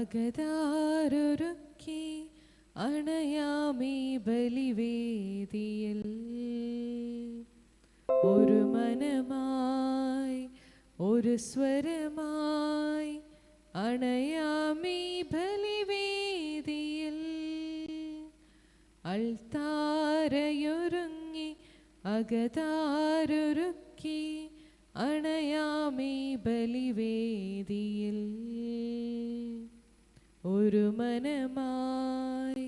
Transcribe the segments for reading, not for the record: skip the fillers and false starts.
അകതാരൊരുക്കി അണയാമീ ബലിവേദിയിൽ ഒരു മനമായി ഒരു സ്വരമായി അണയാമീ ബലിവേദിയിൽ അൾത്താരയൊരുങ്ങി അകതാരൊരുക്കി അണയാമീ ബലിവേദിയിൽ ഒരു മനമായി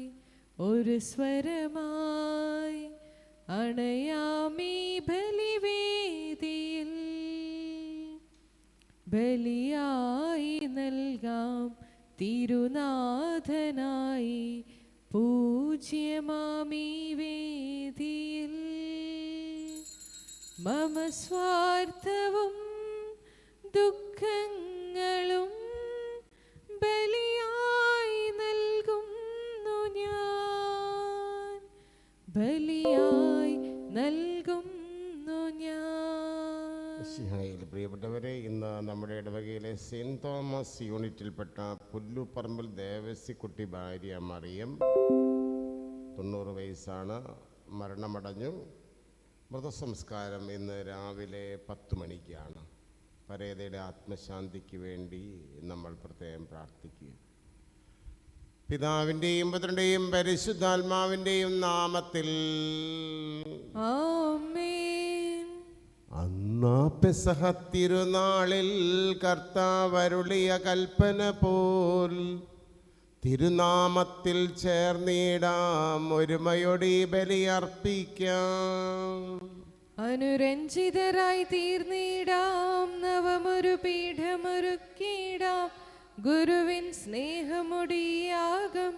ഒരു സ്വരമായി അണയാമീ ബലിവേദിയിൽ ബലിയായി നൽകാം തിരുനാഥനായി പൂജ്യമാമീ വേദിയിൽ മമ സ്വാർത്ഥവും ദുഃഖങ്ങളും ബലിയായി നൽകുന്നു ഞാൻ, ബലിയായി നൽകുന്നു ഞാൻ. പ്രിയപ്പെട്ടവരെ, ഇന്ന് നമ്മുടെ ഇടവകയിലെ സെയിൻറ് തോമസ് യൂണിറ്റിൽപ്പെട്ട പുല്ലുപറമ്പിൽ ദേവസിക്കുട്ടി ഭാര്യ മറിയം 90 വയസ്സാണ്, മരണമടഞ്ഞു. മൃതസംസ്കാരം ഇന്ന് രാവിലെ 10 മണിക്കാണ്. പരേതയുടെ ആത്മശാന്തിക്ക് വേണ്ടി നമ്മൾ പ്രത്യേകം പ്രാർത്ഥിക്കുക. പിതാവിൻ്റെയും പുത്രൻ്റെയും പരിശുദ്ധാത്മാവിൻ്റെയും നാമത്തിൽ ആമേൻ. അന്നാ പെസഹ തിരുനാളിൽ കർത്താവ് അരുളിയ കൽപ്പന പോൽ തിരുനാമത്തിൽ ചേർന്നിടാം, ഒരുമയോടെ ബലിയർപ്പിക്കാം. അനുരഞ്ജിതരായി തീർന്നിടാം, നവമൊരു പീഠമൊരുക്കിടാം, ഗുരുവിൻ സ്നേഹമൊടിയാകം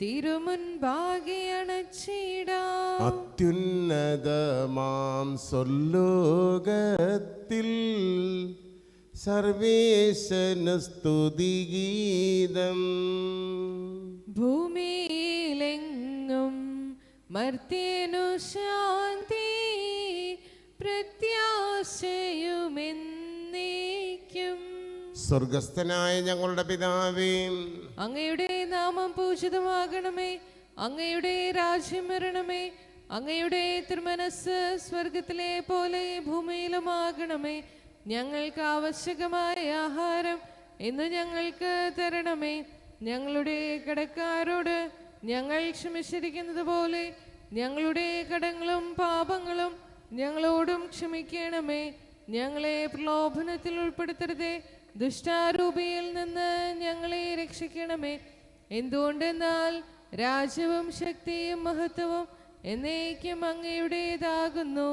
തിരുമുൻപാകെ അണച്ചിടാം. അത്യുന്നതമാം സ്വർലോകത്തിൽ സർവേശന് സ്തുതിഗീതം, ഭൂമിയിലെങ്ങും മർത്യനു ശാന്തി പ്രത്യാശയുമെന്നേക്കും. സ്വർഗസ്ഥനായ ഞങ്ങളുടെ പിതാവേ, അങ്ങയുടെ നാമം പൂജിതമാകണമേ, അങ്ങയുടെ രാജ്യം വരണമേ, അങ്ങയുടെ തിരുമനസ് സ്വർഗത്തിലെ പോലെ ഭൂമിയിലുമാകണമേ. ഞങ്ങൾക്ക് ആവശ്യകമായ ആഹാരം ഇന്ന് ഞങ്ങൾക്ക് തരണമേ. ഞങ്ങളുടെ കടക്കാരോട് ഞങ്ങൾ ക്ഷമിച്ചിരിക്കുന്നത് പോലെ ഞങ്ങളുടെ കടങ്ങളും പാപങ്ങളും ഞങ്ങളോടും ക്ഷമിക്കണമേ. ഞങ്ങളെ പ്രലോഭനത്തിൽ ഉൾപ്പെടുത്തരുതേ, ദുഷ്ടാരൂപിയിൽ നിന്ന് ഞങ്ങളെ രക്ഷിക്കണമേ. എന്തുകൊണ്ടെന്നാൽ രാജ്യവും ശക്തിയും മഹത്വവും എന്നേക്കും അങ്ങയുടേതാകുന്നു.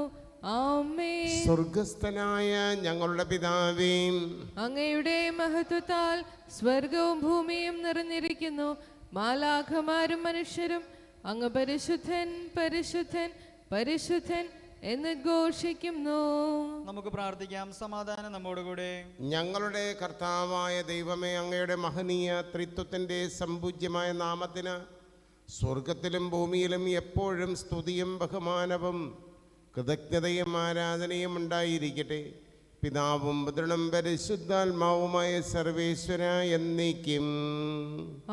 ആമേൻ. സ്വർഗസ്ഥനായ ഞങ്ങളുടെ പിതാവേ, അങ്ങയുടെ മഹത്വത്താൽ സ്വർഗവും ഭൂമിയും നിറഞ്ഞിരിക്കുന്നു. മാലാഖമാരും മനുഷ്യരും അങ്ങ് പരിശുദ്ധൻ പരിശുദ്ധൻ പരിശുദ്ധൻ എന്ന് ഘോഷിക്കുന്നു. നമുക്ക് പ്രാർത്ഥിക്കാം. സമാധാനം നമ്മോടുകൂടെ. ഞങ്ങളുടെ കർത്താവായ ദൈവമേ, അങ്ങയുടെ മഹനീയ ത്രിത്വത്തിൻ്റെ സമ്പൂജ്യമായ നാമത്തിന് സ്വർഗത്തിലും ഭൂമിയിലും എപ്പോഴും സ്തുതിയും ബഹുമാനവും കൃതജ്ഞതയും ആരാധനയും ഉണ്ടായിരിക്കട്ടെ. പിതാവും പുത്രനും പരിശുദ്ധാത്മാവുമായ സർവേശ്വര എന്നേക്കും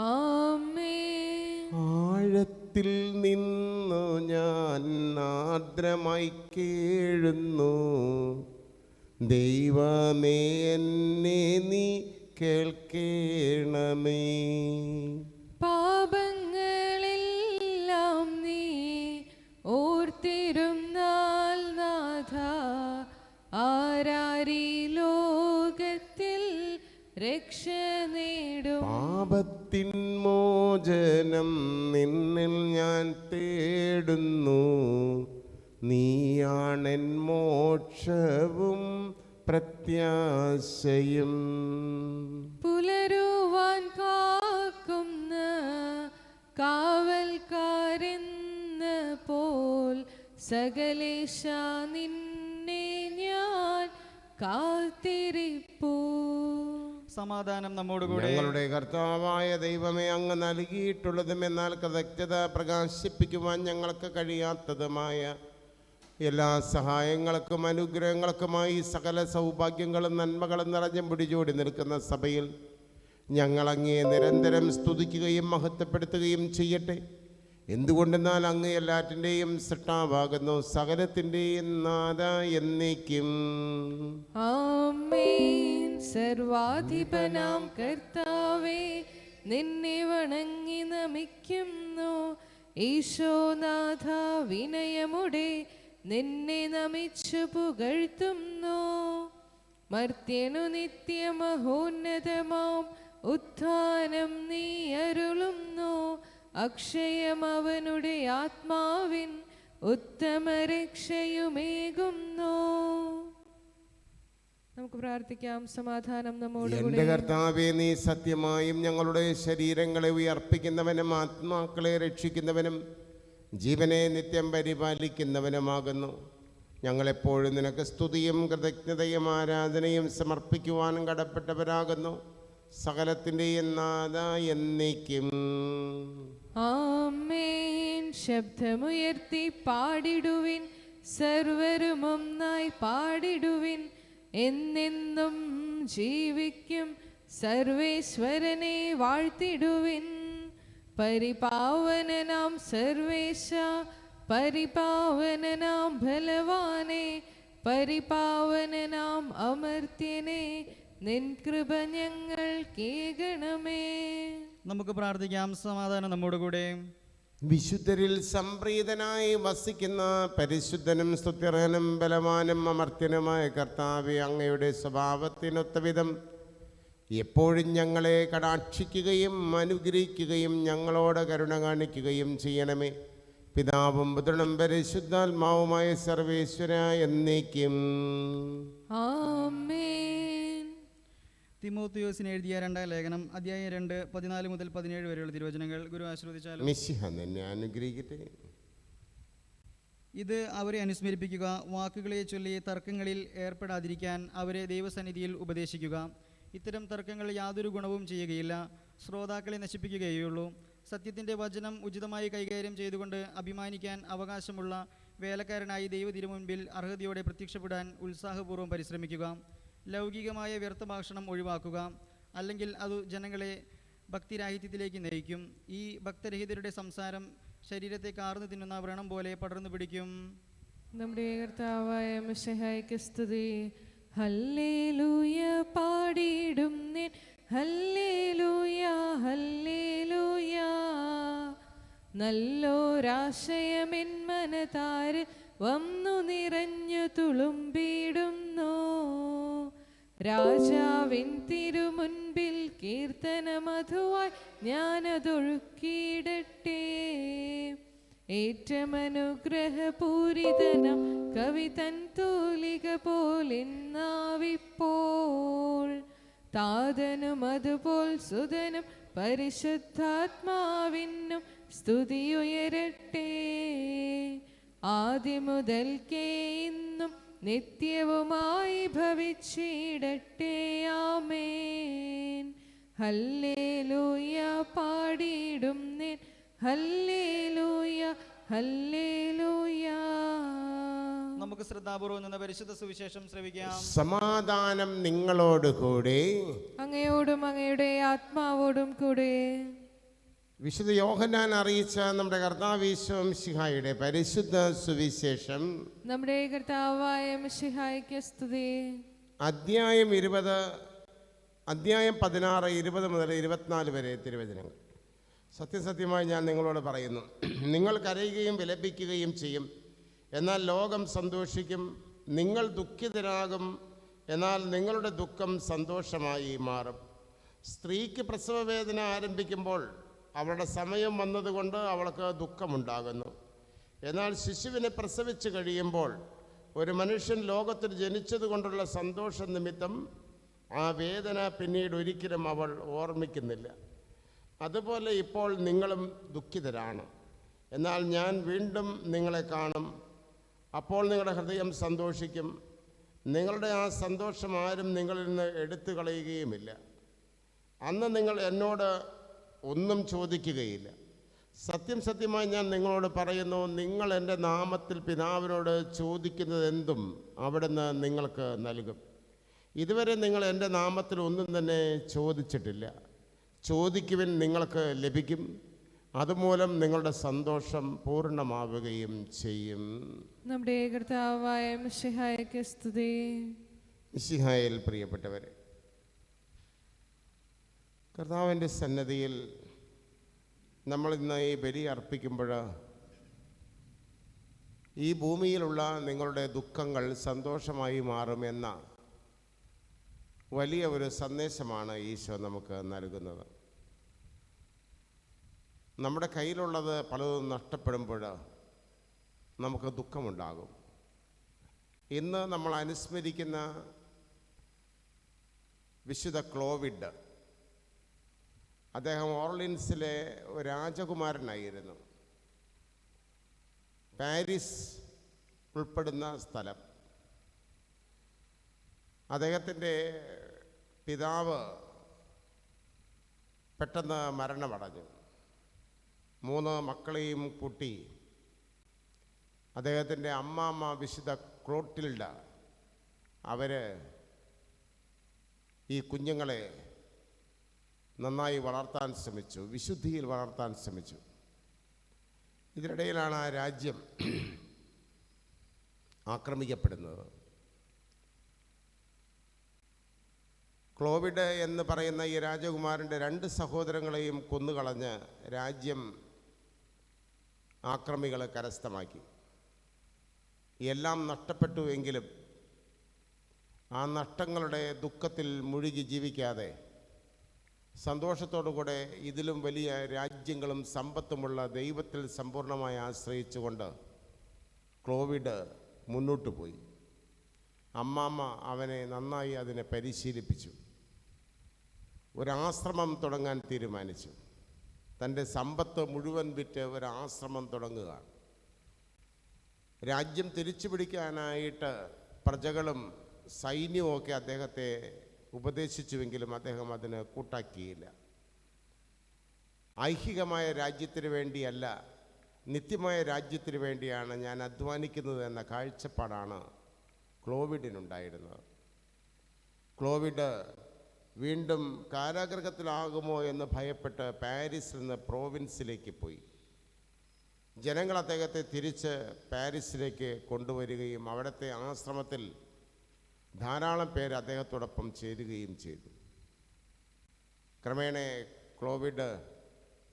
ആമേൻ. ആഴത്തിൽ നിന്നു ഞാൻ ആർദ്രമായി കേഴുന്നു, ദൈവമേ എന്നെ നീ കേൾക്കേണമേ. പാപങ്ങളെല്ലാം നീ ഓർത്തിരുന്നാൽ നാഥ, ആരാരീ ലോകത്തിൽ രക്ഷ നേടും. പാപത്തിൻ മോചനം നിന്നിൽ ഞാൻ തേടുന്നു, നീയാണെൻ മോക്ഷവും പ്രത്യാശയും. പുലരുവാൻ കാക്കുന്ന കാവൽക്കാരെന്ന പോൽ സകലേശ നിന്നെ ഞാൻ കാത്തിരിപ്പൂ. സമാധാനം നമ്മോടുകൂടെ. ഞങ്ങളുടെ കർത്താവായ ദൈവമേ, അങ്ങ് നൽകിയിട്ടുള്ളതും എന്നാൽ കൃതജ്ഞത പ്രകാശിപ്പിക്കുവാൻ ഞങ്ങൾക്ക് കഴിയാത്തതുമായ എല്ലാ സഹായങ്ങൾക്കും അനുഗ്രഹങ്ങൾക്കുമായി സകല സൗഭാഗ്യങ്ങളും നന്മകളും നിറഞ്ഞും പിടിച്ചോടി നിൽക്കുന്ന സഭയിൽ ഞങ്ങൾ അങ്ങയെ നിരന്തരം സ്തുതിക്കുകയും മഹത്വപ്പെടുത്തുകയും ചെയ്യട്ടെ. എന്തുകൊണ്ടെന്നാൽ അങ്ങ് എല്ലാറ്റിൻ്റെയും സൃഷ്ടാവാകുന്നു, സകലത്തിൻ്റെയും നാഥ എന്നേക്കും. ആമേൻ. സർവാധിപനാം കർത്താവേ, നിന്നെ വണങ്ങി നമിക്കുന്നു. ഈശോനാഥ, വിനയമുടെ നിന്നെ നമിച്ചു പുകഴ്ത്തുന്നു. മർത്യനു നിത്യമഹോന്നതമാം ഉത്ഥാനം നീ അരുളുന്നു. അക്ഷയം അവനുടെ ആത്മാവിൻ ഉത്തമ രക്ഷയുമേകുന്നു. നമുക്ക് പ്രാർത്ഥിക്കാം. സമാധാനം നമ്മോടുകൂടെ. എൻ്റെ കർത്താവേ, നീ സത്യമായും ഞങ്ങളുടെ ശരീരങ്ങളെ ഉയർപ്പിക്കുന്നവനും ആത്മാക്കളെ രക്ഷിക്കുന്നവനും ജീവനെ നിത്യം പരിപാലിക്കുന്നവനുമാകുന്നു. ഞങ്ങളെപ്പോഴും നിനക്ക് സ്തുതിയും കൃതജ്ഞതയും ആരാധനയും സമർപ്പിക്കുവാൻ കടപ്പെട്ടവരാകുന്നു. സകലത്തിൻ്റെയും നാഥ എന്നേക്കും. ആമേൻ. ശബ്ദമുയർത്തി പാടിടുവിൻ, സർവരും ഒന്നായി പാടിടുവിൻ. എന്നെന്നും ജീവിക്കും സർവേശ്വരനെ വാഴ്ത്തിടുവിൻ. പരിപാവനനാം സർവേശ, പരിപാവനനാം ബലവാനെ, പരിപാവനനാം അമർത്യനെ, നിൻ കൃപ ഞങ്ങൾ കേൾക്കണമേ. നമുക്ക് പ്രാർത്ഥിക്കാം. സമാധാനം നമ്മോടുകൂടെ. വിശുദ്ധരിൽ സംപ്രീതനായി വസിക്കുന്ന പരിശുദ്ധനും സ്തുത്യർഹനും ബലവാനും അമർത്യനുമായ കർത്താവേ, അങ്ങയുടെ സ്വഭാവത്തിനൊത്തവിധം എപ്പോഴും ഞങ്ങളെ കടാക്ഷിക്കുകയും അനുഗ്രഹിക്കുകയും ഞങ്ങളോട് കരുണ കാണിക്കുകയും ചെയ്യണമേ. പിതാവും പുത്രനും പരിശുദ്ധാത്മാവുമായ സർവേശ്വര എന്നേക്കും. ആമേൻ. തിമോത്തിയോസിന് എഴുതിയ 2 ലേഖനം അധ്യായം 2 14 മുതൽ 17 വരെയുള്ള തിരുവചനങ്ങൾ ഗുരു ആശീർവദിച്ചാലും. മിശിഹ നിന്നെ അനുഗ്രഹിക്കട്ടെ. ഇത് അവരെ അനുസ്മരിപ്പിക്കുക. വാക്കുകളെ ചൊല്ലി തർക്കങ്ങളിൽ ഏർപ്പെടാതിരിക്കാൻ അവരെ ദൈവസന്നിധിയിൽ ഉപദേശിക്കുക. ഇത്തരം തർക്കങ്ങൾ യാതൊരു ഗുണവും ചെയ്യുകയില്ല, ശ്രോതാക്കളെ നശിപ്പിക്കുകയുള്ളൂ. സത്യത്തിൻ്റെ വചനം ഉചിതമായി കൈകാര്യം ചെയ്തുകൊണ്ട് അഭിമാനിക്കാൻ അവകാശമുള്ള വേലക്കാരനായി ദൈവതിരുമുൻപിൽ അർഹതയോടെ പ്രത്യക്ഷപ്പെടാൻ ഉത്സാഹപൂർവ്വം പരിശ്രമിക്കുക. ലൗകികമായ വ്യർത്ഥഭാഷണം ഒഴിവാക്കുക, അല്ലെങ്കിൽ അത് ജനങ്ങളെ ഭക്തിരാഹിത്യത്തിലേക്ക് നയിക്കും. ഈ ഭക്തരഹിതരുടെ സംസാരം ശരീരത്തെ കാർന്നു തിന്നുന്ന വ്രണം പോലെ പടർന്നു പിടിക്കും. നമ്മുടെ കർത്താവായ മിശിഹായ്ക്ക് സ്തുതി. ഹല്ലേലൂയ പാടിയിടും നിൻ, ഹല്ലേലൂയ ഹല്ലേലൂയ. നല്ലൊരാശയമെൻ മനതാര് വന്നു നിറഞ്ഞു തുളുമ്പിടുന്നു. രാജാവിൻ തിരുമുൻപിൽ കീർത്തനമധുവായി ഞാനതൊഴുക്കിയിടട്ടെ. ഏറ്റമനുഗ്രഹപൂരിതനം കവിതൻ തൂലിക പോലിന്നാവിപ്പോൾ. താതനും അതുപോൽ സുതനും പരിശുദ്ധാത്മാവിനും സ്തുതിയുയരട്ടെ. ആദിമുതൽക്കേ ഇന്നും നിത്യവുമായി ഭവിച്ചിടട്ടെ. ആമേൻ. ഹല്ലേലൂയ പാടിയിടും നിൻ, ഹല്ലേലൂയ ഹല്ലേലൂയ. നമുക്ക് ശ്രദ്ധാപൂർവം നിന്ന് പരിശുദ്ധ സുവിശേഷം ശ്രവിക്കാം. സമാധാനം നിങ്ങളോടുകൂടെ. അങ്ങയോടും അങ്ങയുടെ ആത്മാവോടും കൂടെ. വിശുദ്ധ യോഹന്നാൻ അറിയിച്ച നമ്മുടെ കർത്താവ് ഈശോ മിശിഹായുടെ പരിശുദ്ധ സുവിശേഷം നമ്മുടെ കർത്താവായ മിശിഹായ്ക്ക് സ്തുതി. അധ്യായം 16, 20 മുതൽ 24 വരെ തിരുവചനങ്ങൾ. സത്യസത്യമായി ഞാൻ നിങ്ങളോട് പറയുന്നു, നിങ്ങൾ കരയുകയും വിലപിക്കുകയും ചെയ്യും, എന്നാൽ ലോകം സന്തോഷിക്കും. നിങ്ങൾ ദുഃഖിതരാകും, എന്നാൽ നിങ്ങളുടെ ദുഃഖം സന്തോഷമായി മാറും. സ്ത്രീക്ക് പ്രസവവേദന ആരംഭിക്കുമ്പോൾ അവളുടെ സമയം വന്നതുകൊണ്ട് അവൾക്ക് ദുഃഖമുണ്ടാകുന്നു. എന്നാൽ ശിശുവിനെ പ്രസവിച്ച് കഴിയുമ്പോൾ ഒരു മനുഷ്യൻ ലോകത്തിൽ ജനിച്ചതുകൊണ്ടുള്ള സന്തോഷ നിമിത്തം ആ വേദന പിന്നീട് ഒരിക്കലും അവൾ ഓർമ്മിക്കുന്നില്ല. അതുപോലെ ഇപ്പോൾ നിങ്ങളും ദുഃഖിതരാണ്, എന്നാൽ ഞാൻ വീണ്ടും നിങ്ങളെ കാണും. അപ്പോൾ നിങ്ങളുടെ ഹൃദയം സന്തോഷിക്കും. നിങ്ങളുടെ ആ സന്തോഷം ആരും നിങ്ങളിൽ നിന്ന് എടുത്തു കളയുകയുമില്ല. അന്ന് നിങ്ങൾ എന്നോട് ഒന്നും ചോദിക്കുകയില്ല. സത്യം സത്യമായി ഞാൻ നിങ്ങളോട് പറയുന്നു, നിങ്ങൾ എൻ്റെ നാമത്തിൽ പിതാവിനോട് ചോദിക്കുന്നതെന്തും അവിടുന്ന് നിങ്ങൾക്ക് നൽകും. ഇതുവരെ നിങ്ങൾ എൻ്റെ നാമത്തിൽ ഒന്നും തന്നെ ചോദിച്ചിട്ടില്ല. ചോദിക്കുവിൻ, നിങ്ങൾക്ക് ലഭിക്കും. അതുമൂലം നിങ്ങളുടെ സന്തോഷം പൂർണ്ണമാവുകയും ചെയ്യും. നമ്മുടെ കർത്താവായ മിശിഹായ്ക്ക് സ്തുതി. മിശിഹായിൽ പ്രിയപ്പെട്ടവരെ, കർത്താവിൻ്റെ സന്നദ്ധിയിൽ നമ്മൾ ഇന്ന് ഈ ബലി അർപ്പിക്കുമ്പോൾ ഈ ഭൂമിയിലുള്ള നിങ്ങളുടെ ദുഃഖങ്ങൾ സന്തോഷമായി മാറുമെന്ന വലിയ ഒരു സന്ദേശമാണ് ഈശോ നമുക്ക് നൽകുന്നത്. നമ്മുടെ കയ്യിലുള്ളത് പലതും നഷ്ടപ്പെടുമ്പോൾ നമുക്ക് ദുഃഖമുണ്ടാകും. ഇന്ന് നമ്മൾ അനുസ്മരിക്കുന്ന വിശുദ്ധ ക്ലോവിഡ്, അദ്ദേഹം ഓർലിൻസിലെ ഒരു രാജകുമാരനായിരുന്നു. പാരീസ് ഉൾപ്പെടുന്ന സ്ഥലം. അദ്ദേഹത്തിൻ്റെ പിതാവ് പെട്ടെന്ന് മരണമടഞ്ഞു. 3 മക്കളെയും കൂട്ടി അദ്ദേഹത്തിൻ്റെ അമ്മാമ്മ വിശുദ്ധ ക്ലോട്ടിൽഡ അവർ ഈ കുഞ്ഞുങ്ങളെ നന്നായി വളർത്താൻ ശ്രമിച്ചു, വിശുദ്ധിയിൽ വളർത്താൻ ശ്രമിച്ചു. ഇതിനിടയിലാണ് ആ രാജ്യം ആക്രമിക്കപ്പെടുന്നത്. ക്ലോവിഡ് എന്ന് പറയുന്ന ഈ രാജകുമാരൻ്റെ 2 സഹോദരങ്ങളെയും കൊന്നുകളഞ്ഞ് രാജ്യം ആക്രമികൾ കരസ്ഥമാക്കി. എല്ലാം നഷ്ടപ്പെട്ടു എങ്കിലും ആ നഷ്ടങ്ങളുടെ ദുഃഖത്തിൽ മുഴുകി ജീവിക്കാതെ സന്തോഷത്തോടുകൂടെ ഇതിലും വലിയ രാജ്യങ്ങളും സമ്പത്തുമുള്ള ദൈവത്തിൽ സമ്പൂർണ്ണമായി ആശ്രയിച്ചുകൊണ്ട് ക്ലോവിഡ് മുന്നോട്ട് പോയി. അമ്മാമ്മ അവനെ നന്നായി അതിനെ പരിശീലിപ്പിച്ചു. ഒരാശ്രമം തുടങ്ങാൻ തീരുമാനിച്ചു. തൻ്റെ സമ്പത്ത് മുഴുവൻ വിറ്റ് ഒരാശ്രമം തുടങ്ങുക. രാജ്യം തിരിച്ചു പിടിക്കാനായിട്ട് പ്രജകളും സൈന്യവുമൊക്കെ അദ്ദേഹത്തെ ഉപദേശിച്ചുവെങ്കിലും അദ്ദേഹം അതിന് കൂട്ടാക്കിയില്ല. ഐഹികമായ രാജ്യത്തിന് വേണ്ടിയല്ല, നിത്യമായ രാജ്യത്തിന് വേണ്ടിയാണ് ഞാൻ അധ്വാനിക്കുന്നത് എന്ന കാഴ്ചപ്പാടാണ് ക്ലോവിഡിനുണ്ടായിരുന്നത്. ക്ലോവിഡ് വീണ്ടും കാരാഗൃഹത്തിലാകുമോ എന്ന് ഭയപ്പെട്ട് പാരീസിൽ നിന്ന് പ്രോവിൻസിലേക്ക് പോയി. ജനങ്ങൾ അദ്ദേഹത്തെ തിരിച്ച് പാരീസിലേക്ക് കൊണ്ടുവരികയും അവിടുത്തെ ആശ്രമത്തിൽ ധാരാളം പേര് അദ്ദേഹത്തോടൊപ്പം ചേരുകയും ചെയ്തു. ക്രമേണ ക്ലോവിഡ്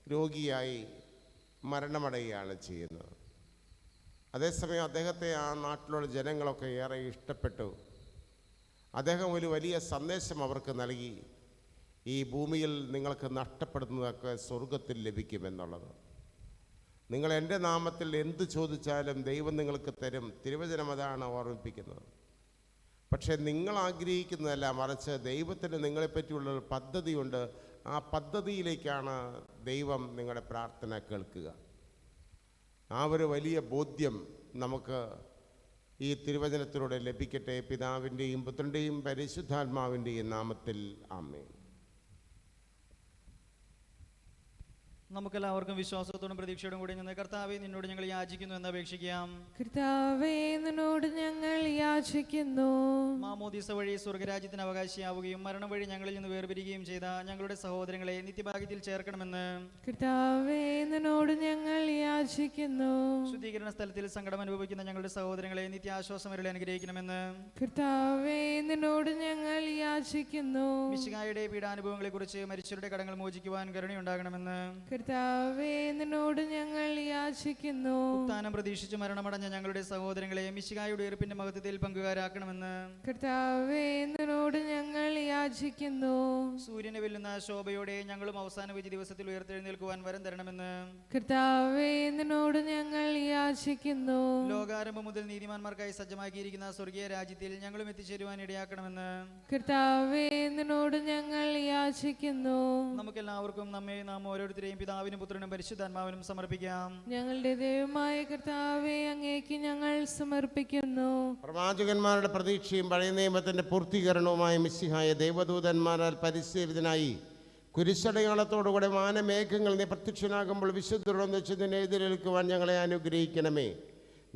രോഗിയായി മരണമടയുകയാണ് ചെയ്യുന്നത്. അതേസമയം അദ്ദേഹത്തെ ആ നാട്ടിലുള്ള ജനങ്ങളൊക്കെ ഏറെ ഇഷ്ടപ്പെട്ടു. അദ്ദേഹം ഒരു വലിയ സന്ദേശം അവർക്ക് നൽകി. ഈ ഭൂമിയിൽ നിങ്ങൾക്ക് നഷ്ടപ്പെടുന്നതൊക്കെ സ്വർഗത്തിൽ ലഭിക്കുമെന്നുള്ളത്. നിങ്ങൾ എൻ്റെ നാമത്തിൽ എന്ത് ചോദിച്ചാലും ദൈവം നിങ്ങൾക്ക് തരും. തിരുവചനം അതാണ് ഓർമ്മിപ്പിക്കുന്നത്. പക്ഷേ നിങ്ങൾ ആഗ്രഹിക്കുന്നതല്ല, മറിച്ച് ദൈവത്തിന് നിങ്ങളെപ്പറ്റിയുള്ളൊരു പദ്ധതിയുണ്ട്. ആ പദ്ധതിയിലേക്കാണ് ദൈവം നിങ്ങളുടെ പ്രാർത്ഥന കേൾക്കുക. ആ ഒരു വലിയ ബോധ്യം നമുക്ക് ഈ തിരുവചനത്തിലൂടെ ലഭിക്കട്ടെ. പിതാവിൻ്റെയും പുത്രൻ്റെയും പരിശുദ്ധാത്മാവിൻ്റെയും നാമത്തിൽ ആമേൻ. നമുക്കെല്ലാവർക്കും വിശ്വാസത്തോടും പ്രതീക്ഷയോടും കൂടി നിന്ന് കർത്താവേ നിന്നോട് ഞങ്ങൾ യാചിക്കുന്നു എന്ന് അപേക്ഷിക്കാം. കർത്താവേ നിന്നോട് ഞങ്ങൾ യാചിക്കുന്നു. മാമോദീസ വഴി സ്വർഗരാജ്യത്തിന് അവകാശിയാവുകയും മരണം വഴി ഞങ്ങളിൽ നിന്ന് വേർപിരിയുകയും ചെയ്ത ഞങ്ങളുടെ സഹോദരങ്ങളെ നിത്യഭാഗ്യത്തിൽ ചേർക്കണമെന്ന് കർത്താവേ നിന്നോട് ഞങ്ങൾ യാചിക്കുന്നു. ശുദ്ധീകരണ സ്ഥലത്തിൽ സങ്കടം അനുഭവിക്കുന്ന ഞങ്ങളുടെ സഹോദരങ്ങളെ നിത്യാശ്വാസം വരെ അനുഗ്രഹിക്കണമെന്ന് കർത്താവേ നിന്നോട് ഞങ്ങൾ യാചിക്കുന്നു. മിശിഹായുടെ പീഡാനുഭവങ്ങളെ കുറിച്ച് മരിച്ചവരുടെ കടങ്ങൾ മോചിക്കുവാൻ കരുണയുണ്ടാകണമെന്ന് കർത്താവേ നിന്നോട് ഞങ്ങൾ യാചിക്കുന്നു. ഉത്ഥാനം പ്രതീക്ഷിച്ച് മരണമടഞ്ഞ ഞങ്ങളുടെ സഹോദരങ്ങളെ മിശിഹായുടെ ഉയർപ്പിന്റെ മഹത്വത്തിൽ പങ്കുകാരാക്കണമെന്ന് കർത്താവേ നിന്നോട് ഞങ്ങൾ യാചിക്കുന്നു. സൂര്യനെ വെല്ലുന്ന ശോഭയോടെ ഞങ്ങളും അവസാന വിധി ദിവസത്തിൽ ഉയർത്തെഴുന്നേൽക്കുവാൻ വരം തരണമെന്ന് കർത്താവേ നിന്നോട് ഞങ്ങൾ യാചിക്കുന്നു. ലോകാരംഭം മുതൽ നീതിമാന്മാർക്കായി സജ്ജമാക്കിയിരിക്കുന്ന സ്വർഗീയ രാജ്യത്തിൽ ഞങ്ങളും എത്തിച്ചേരുവാൻ ഇടയാക്കണമെന്ന് കർത്താവേ നിന്നോട് ഞങ്ങൾ യാചിക്കുന്നു. നമുക്കെല്ലാവർക്കും നമ്മെ നാം ഓരോരുത്തരെയും പിതാവിനും പുത്രനും പരിശുദ്ധാത്മാവിനും സമർപ്പിക്കാം. ഞങ്ങളുടെ ദൈവമായ കർത്താവേ അങ്ങേക്ക് ഞങ്ങൾ സമർപ്പിക്കുന്നു. പ്രവാചകന്മാരുടെ പ്രതീക്ഷയും പഴയ നിയമത്തിൻ്റെ പൂർത്തീകരണവുമായ മിശിഹായ ദൈവദൂതന്മാരാൽ പരിശീലിതനായി കുരിശടയാളത്തോടുകൂടെ വാനമേഘങ്ങൾ നീ പ്രത്യക്ഷനാകുമ്പോൾ വിശുദ്ധരൊന്നിച്ച് നിന്നെ എതിരേൽക്കുവാൻ ഞങ്ങളെ അനുഗ്രഹിക്കണമേ.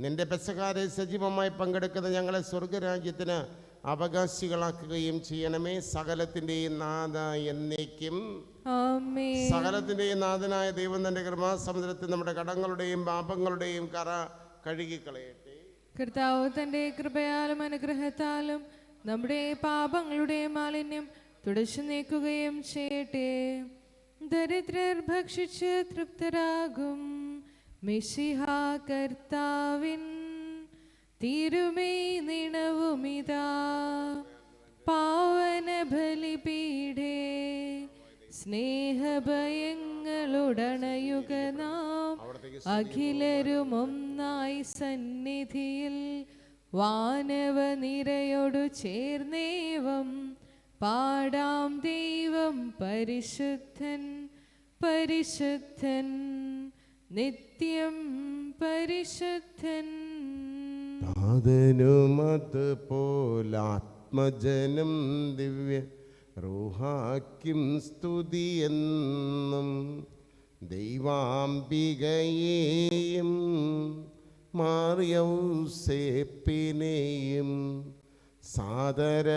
നിന്റെ പെസഹാരെ സജീവമായി പങ്കെടുക്കുന്ന ഞങ്ങളെ സ്വർഗരാജ്യത്തിന് അവകാശികളാക്കുകയും ചെയ്യണമേ. സകലത്തിൻ്റെയും നാഥ എന്നേക്കും. ആമേൻ. സകലത്തിൻ്റെയും നാഥനായ ദൈവം തൻ്റെ കൃപാസമുദ്രത്തിൽ നമ്മുടെ കടങ്ങളുടെയും പാപങ്ങളുടെയും കറ കഴുകിക്കളയട്ടെ. കർത്താവ് തന്റെ കൃപയാലും അനുഗ്രഹത്താലും നമ്മുടെ പാപങ്ങളുടെ മാലിന്യം തുടച്ചു നീക്കുകയും ചെയ്യട്ടെ. ദരിദ്രർ ഭക്ഷിച്ച് തൃപ്തരാകും മിശിഹാ കർത്താവിൻ തിരുമൈ നിണവുമിതാ. പാവന ബലിപീഠേ സ്നേഹഭയങ്ങളുടണയുക നാം അഖിലരും ഒന്നായി സന്നിധിയിൽ വാനവ നിരയോടു ചേർന്നേവം പാടാം. ദൈവം പരിശുദ്ധൻ പരിശുദ്ധൻ നിത്യം പരിശുദ്ധൻ. താതനുമതുപോലാത്മജനം ദിവ്യ റൂഹാക്കും സ്തുതിയെന്നും ദൈവാംബികയെയും മാറിയൗസേപ്പിനെയും സാദരമൂർത്തിയിടാം.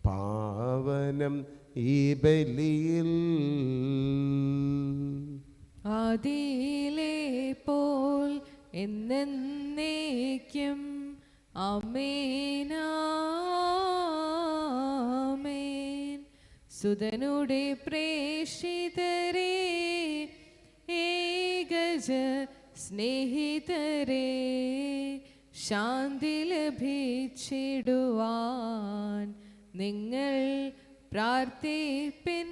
പാവനം ഈ ബലിയിൽ ആദിയിലെ പോൽ എന്നേക്കും. ആമേൻ. സുതനുടെ പ്രേഷിതരേ ഏകജ സ്നേഹിതരേ ശാന്തി ലഭിച്ചിടുവാൻ നിങ്ങൾ പ്രാർത്ഥിപ്പിൻ.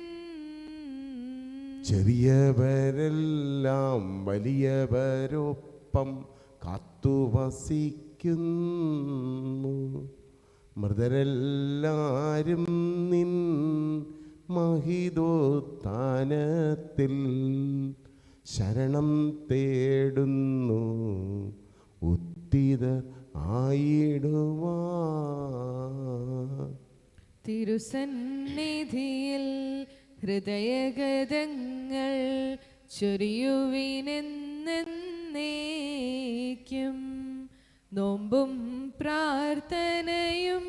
ചെറിയവരെല്ലാം വലിയവരൊപ്പം കാത്തുവസിക്കുന്നു. മൃതരെല്ലാരും നിൻ മഹിതോത്ഥാനത്തിൽ ശരണം തേടുന്നു. ഉത്തിത ആയിടുവാൻ തിരുസന്നിധിയിൽ ഹൃദയഗതങ്ങൾ ചൊരിയുവിനെന്നേക്കും. നോമ്പും പ്രാർത്ഥനയും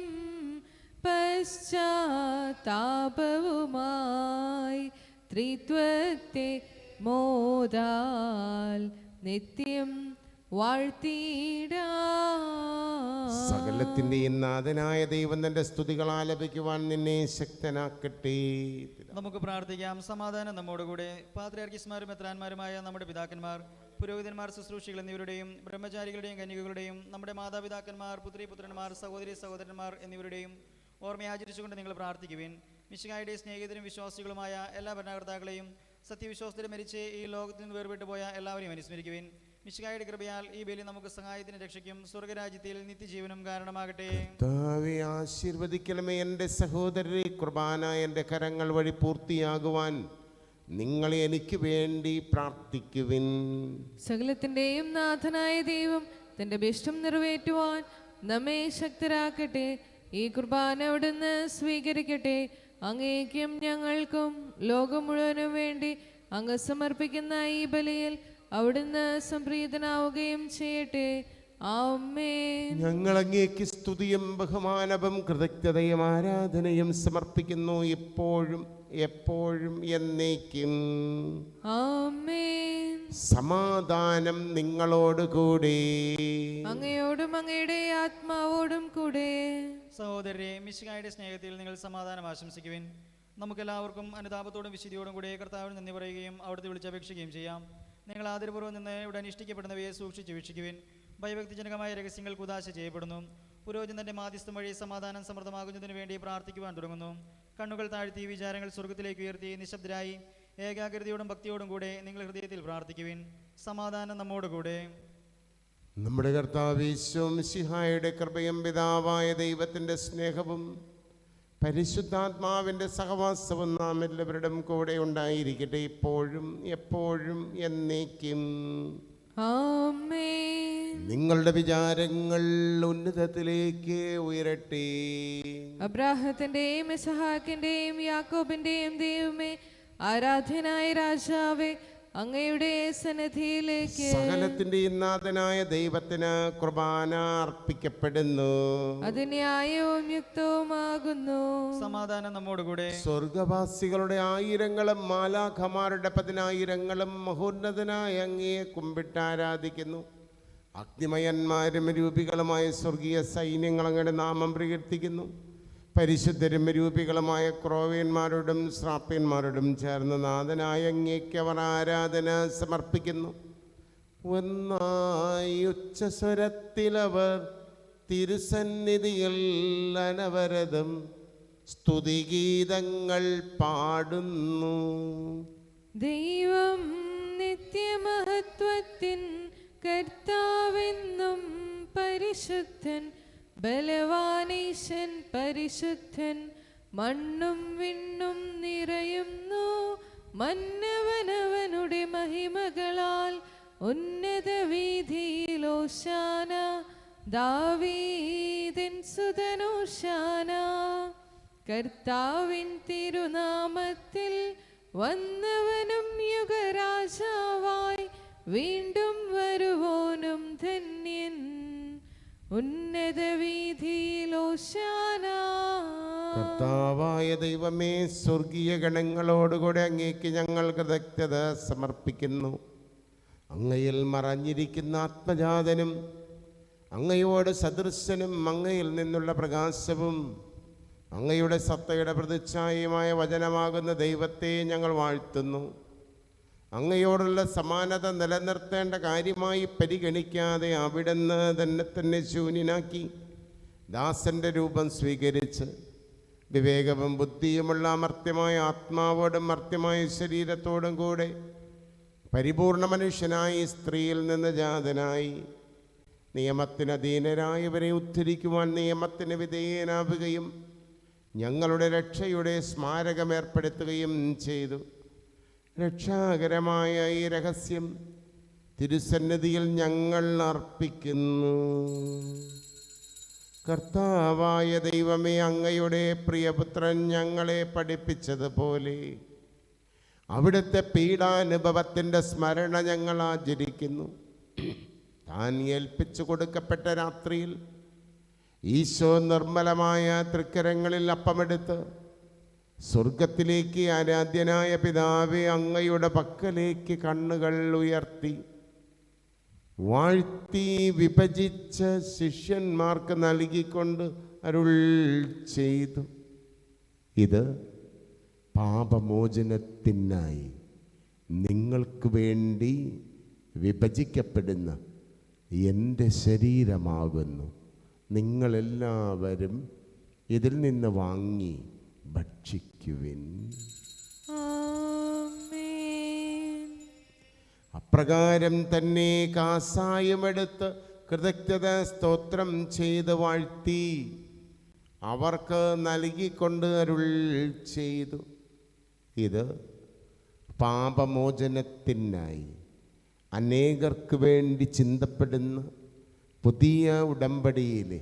പശ്ചാത്താപവുമായി ത്രിത്വത്തെ മോദാൽ നിത്യം വാഴ്ത്തിയിടാം. സകലത്തിൻ്റെയും നാഥനായ ദൈവം തൻ്റെ സ്തുതികൾ ആലപിക്കുവാൻ നിന്നെ ശക്തനാക്കട്ടെ. നമുക്ക് പ്രാർത്ഥിക്കാം. സമാധാനം നമ്മോടുകൂടെ. പാത്രിയാർക്കീസ്മാരും മെത്രാന്മാരുമായ നമ്മുടെ പിതാക്കന്മാർ, പുരോഹിതന്മാർ, ശുശ്രൂഷികൾ എന്നിവരുടെയും ബ്രഹ്മചാരികളുടെയും കന്യകകളുടെയും നമ്മുടെ മാതാപിതാക്കന്മാർ, പുത്രി പുത്രന്മാർ, സഹോദരി സഹോദരന്മാർ എന്നിവരുടെയും ഓർമ്മയെ ആചരിച്ചുകൊണ്ട് നിങ്ങൾ പ്രാർത്ഥിക്കുവിൻ. മിശിഹായുടെ സ്നേഹിതരും വിശ്വാസികളുമായ എല്ലാ ഭരണകർത്താക്കളെയും സത്യവിശ്വാസത്തിൽ മരിച്ച് ഈ ലോകത്തിൽ നിന്ന് വേർപെട്ടു പോയ എല്ലാവരെയും അനുസ്മരിക്കുവിൻ. മിശിഹായുടെ കൃപയാൽ ഈ ബലി നമുക്ക് സഹായത്തിന് രക്ഷയ്ക്കും സ്വർഗരാജ്യത്തിൽ നിത്യജീവനും കാരണമാകട്ടെ. കർത്താവേ, ആശീർവദിക്കണമേ. എൻ്റെ സഹോദരരെ, കുർബാന എൻ്റെ കരങ്ങൾ വഴി പൂർത്തിയാകുവാൻ നിങ്ങൾ എനിക്ക് വേണ്ടി പ്രാർത്ഥിക്കുവിൻ. സകലത്തിന്റെയും നാഥനായ ദൈവം തന്റെ അഭീഷ്ടം നിറവേറ്റുവാൻ നമ്മെ ശക്തരാക്കട്ടെ. ഈ കുർബാന അവിടുന്ന് സ്വീകരിക്കട്ടെ. അങ്ങേക്കും ഞങ്ങൾക്കും ലോകം മുഴുവനും വേണ്ടി അങ്ങ് സമർപ്പിക്കുന്ന ഈ ബലിയിൽ അവിടുന്ന് സംപ്രീതനാവുകയും ചെയ്യട്ടെ. ആമേൻ. ഞങ്ങൾ അങ്ങേക്ക് സ്തുതിയും ബഹുമാനവും കൃതജ്ഞതയും ആരാധനയും സമർപ്പിക്കുന്നു, ഇപ്പോഴും എപ്പോഴും എന്നേക്കും. ആമേൻ. സമാധാനം നിങ്ങളോടുകൂടി. അങ്ങയോടും അങ്ങയുടെ ആത്മാവോടും കൂടെ. സഹോദരരെ, മിശിഹായുടെ സ്നേഹത്തിൽ നിങ്ങൾ സമാധാനം ആശംസിക്കുവിൻ. നമുക്കെല്ലാവർക്കും അനുതാപത്തോടും വിശുദ്ധിയോടും കൂടെ കർത്താവിന് നന്ദി പറയുകയും അവിടുത്തെ വിളിച്ചപേക്ഷിക്കുകയും ചെയ്യാം. നിങ്ങൾ ആദരപൂർവ്വം നിന്ന് ഇവിടെ അനുഷ്ഠിക്കപ്പെടുന്നവയെ സൂക്ഷിച്ച് വീക്ഷിക്കുവിൻ. ഭയഭക്തിജനകമായ രഹസ്യങ്ങൾ കുദാശ ചെയ്യപ്പെടുന്നു. പുരോഹിതൻ തന്റെ മാധ്യസ്ഥം വഴി സമാധാനം സമൃദ്ധമാകുന്നതിന് വേണ്ടി പ്രാർത്ഥിക്കുവാൻ തുടങ്ങുന്നു. കണ്ണുകൾ താഴ്ത്തി വിചാരങ്ങൾ സ്വർഗത്തിലേക്ക് ഉയർത്തി നിശബ്ദരായി ഏകാഗ്രതയോടും ഭക്തിയോടും കൂടെ നിങ്ങൾ ഹൃദയത്തിൽ പ്രാർത്ഥിക്കുവിൻ. സമാധാനം നമ്മോടുകൂടെ. നമ്മുടെ കർത്താവ് യേശു മിശിഹായുടെ കൃപയും പിതാവായ ദൈവത്തിൻ്റെ സ്നേഹവും പരിശുദ്ധാത്മാവിൻ്റെ സഹവാസവും നാം എല്ലാവരുടെയും കൂടെ ഉണ്ടായിരിക്കട്ടെ, ഇപ്പോഴും എപ്പോഴും എന്നേക്കും. ആമേൻ. നിങ്ങളുടെ വിചാരങ്ങൾ ഉന്നതത്തിലേക്ക് ഉയരട്ടെ. അബ്രാഹത്തിന്റെയും ഇസഹാക്കിന്റെയും യാക്കോബിന്റെയും ദൈവമേ, ആരാധ്യനായ രാജാവേ, അങ്ങയുടെ സന്നിധിയിലേക്ക് സകലത്തിന്റെ നാഥനായ ദൈവത്തിന് കുർബാന അർപ്പിക്കപ്പെടുന്നു. അത് ന്യായവും യുക്തവുമാകുന്നു. സമാധാനം നമ്മോടുകൂടെ. സ്വർഗവാസികളുടെ ആയിരങ്ങളും മാലാഖമാരുടെ 10,000-ങ്ങളും മഹോന്നതനായ അങ്ങയെ കുമ്പിട്ട് ആരാധിക്കുന്നു. അഗ്നിമയന്മാരും രൂപികളുമായ സ്വർഗീയ സൈന്യങ്ങൾ അങ്ങയുടെ നാമം പ്രകീർത്തിക്കുന്നു. പരിശുദ്ധരും രൂപികളുമായ ക്രോവ്യന്മാരോടും ശ്രാപ്യന്മാരോടും ചേർന്ന് നാഥനായ അങ്ങേക്ക് അവർ ആരാധന സമർപ്പിക്കുന്നു. ഒന്നായി ഉച്ചസ്വരത്തിലവർ തിരുസന്നിധിയിൽ അനവരതം സ്തുതിഗീതങ്ങൾ പാടുന്നു. ദൈവം നിത്യമഹത്വത്തിൻ കർത്താവെന്നും പരിശുദ്ധൻ, ബലവാനീശൻ പരിശുദ്ധൻ. മണ്ണും വിണ്ണും നിറയുന്നു മന്നവനവനുടെ മഹിമകളാൽ. ഉന്നത വീഥിയിൽ ഓശാന, ദാവീദിൻ സുതനോശാന. കർത്താവിൻ തിരുനാമത്തിൽ വന്നവനും യുഗരാജാവായി വീണ്ടും വരുവോനും ധന്യൻ. ഉന്നത വീഥിയിൽ ഓശാന. കർത്താവായ ദൈവമേ, സ്വർഗീയ ഗണങ്ങളോടുകൂടെ അങ്ങേക്ക് ഞങ്ങൾ കൃതജ്ഞത സമർപ്പിക്കുന്നു. അങ്ങയിൽ മറഞ്ഞിരിക്കുന്ന ആത്മജാതനും അങ്ങയോട് സദൃശനും അങ്ങയിൽ നിന്നുള്ള പ്രകാശവും അങ്ങയുടെ സത്തയുടെ പ്രതിച്ഛായയുമായ വചനമാകുന്ന ദൈവത്തെ ഞങ്ങൾ വാഴ്ത്തുന്നു. അങ്ങയോടുള്ള സമാനത നിലനിർത്തേണ്ട കാര്യമായി പരിഗണിക്കാതെ അവിടുന്ന് തന്നെ ശൂന്യനാക്കി ദാസന്റെ രൂപം സ്വീകരിച്ച് വിവേകവും ബുദ്ധിയുമുള്ള അമർത്യമായ ആത്മാവോടും മർത്യമായ ശരീരത്തോടും കൂടെ പരിപൂർണ മനുഷ്യനായി സ്ത്രീയിൽ നിന്ന് ജാതനായി നിയമത്തിന് അധീനരായവരെ ഉദ്ധരിക്കുവാൻ നിയമത്തിന് വിധേയനാവുകയും ഞങ്ങളുടെ രക്ഷയുടെ സ്മാരകം ഏർപ്പെടുത്തുകയും ചെയ്തു. രക്ഷാകരമായ ഈ രഹസ്യം തിരുസന്നിധിയിൽ ഞങ്ങൾ അർപ്പിക്കുന്നു. കർത്താവായ ദൈവമേ, അങ്ങയുടെ പ്രിയപുത്രൻ ഞങ്ങളെ പഠിപ്പിച്ചതുപോലെ അവിടുത്തെ പീഡാനുഭവത്തിൻ്റെ സ്മരണ ഞങ്ങൾ ആചരിക്കുന്നു. താൻ ഏൽപ്പിച്ചു കൊടുക്കപ്പെട്ട രാത്രിയിൽ ഈശോ നിർമ്മലമായ തൃക്കരങ്ങളിൽ അപ്പമെടുത്ത് സ്വർഗത്തിലേക്ക് ആരാധ്യനായ പിതാവേ, അങ്ങയുടെ പക്കലേക്ക് കണ്ണുകൾ ഉയർത്തി വാഴ്ത്തി വിഭജിച്ച് ശിഷ്യന്മാർക്ക് നൽകിക്കൊണ്ട് അരുൾ ചെയ്തു, ഇത് പാപമോചനത്തിനായി നിങ്ങൾക്ക് വേണ്ടി വിഭജിക്കപ്പെടുന്ന എൻ്റെ ശരീരമാകുന്നു. നിങ്ങളെല്ലാവരും ഇതിൽ നിന്ന് വാങ്ങി ഭക്ഷിക്കുവിൻ. അപ്രകാരം തന്നെ കാസായമെടുത്ത് കൃതജ്ഞത സ്തോത്രം ചെയ്ത് വാഴ്ത്തി അവർക്ക് നൽകിക്കൊണ്ട് അരുൾ ചെയ്തു, ഇത് പാപമോചനത്തിനായി അനേകർക്ക് വേണ്ടി ചിന്തപ്പെടുന്ന പുതിയ ഉടമ്പടിയിലെ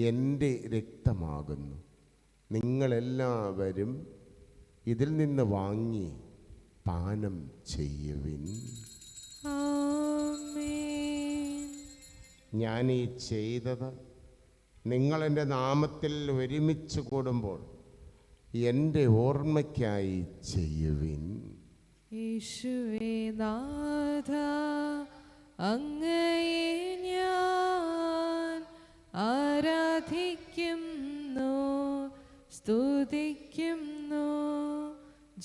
എൻ്റെ രക്തമാകുന്നു. നിങ്ങളെല്ലാവരും ഇതിൽ നിന്ന് വാങ്ങി പാനം ചെയ്യുവിൻ. ഞാനീ ചെയ്തത് നിങ്ങളെൻ്റെ നാമത്തിൽ ഒരുമിച്ച് കൂടുമ്പോൾ എൻ്റെ ഓർമ്മയ്ക്കായി ചെയ്യുവിൻ. യേശുവേ നാഥ, അങ്ങയെ ഞാൻ ആരാധിക്കുന്നു, സ്തുതിക്കുന്നു.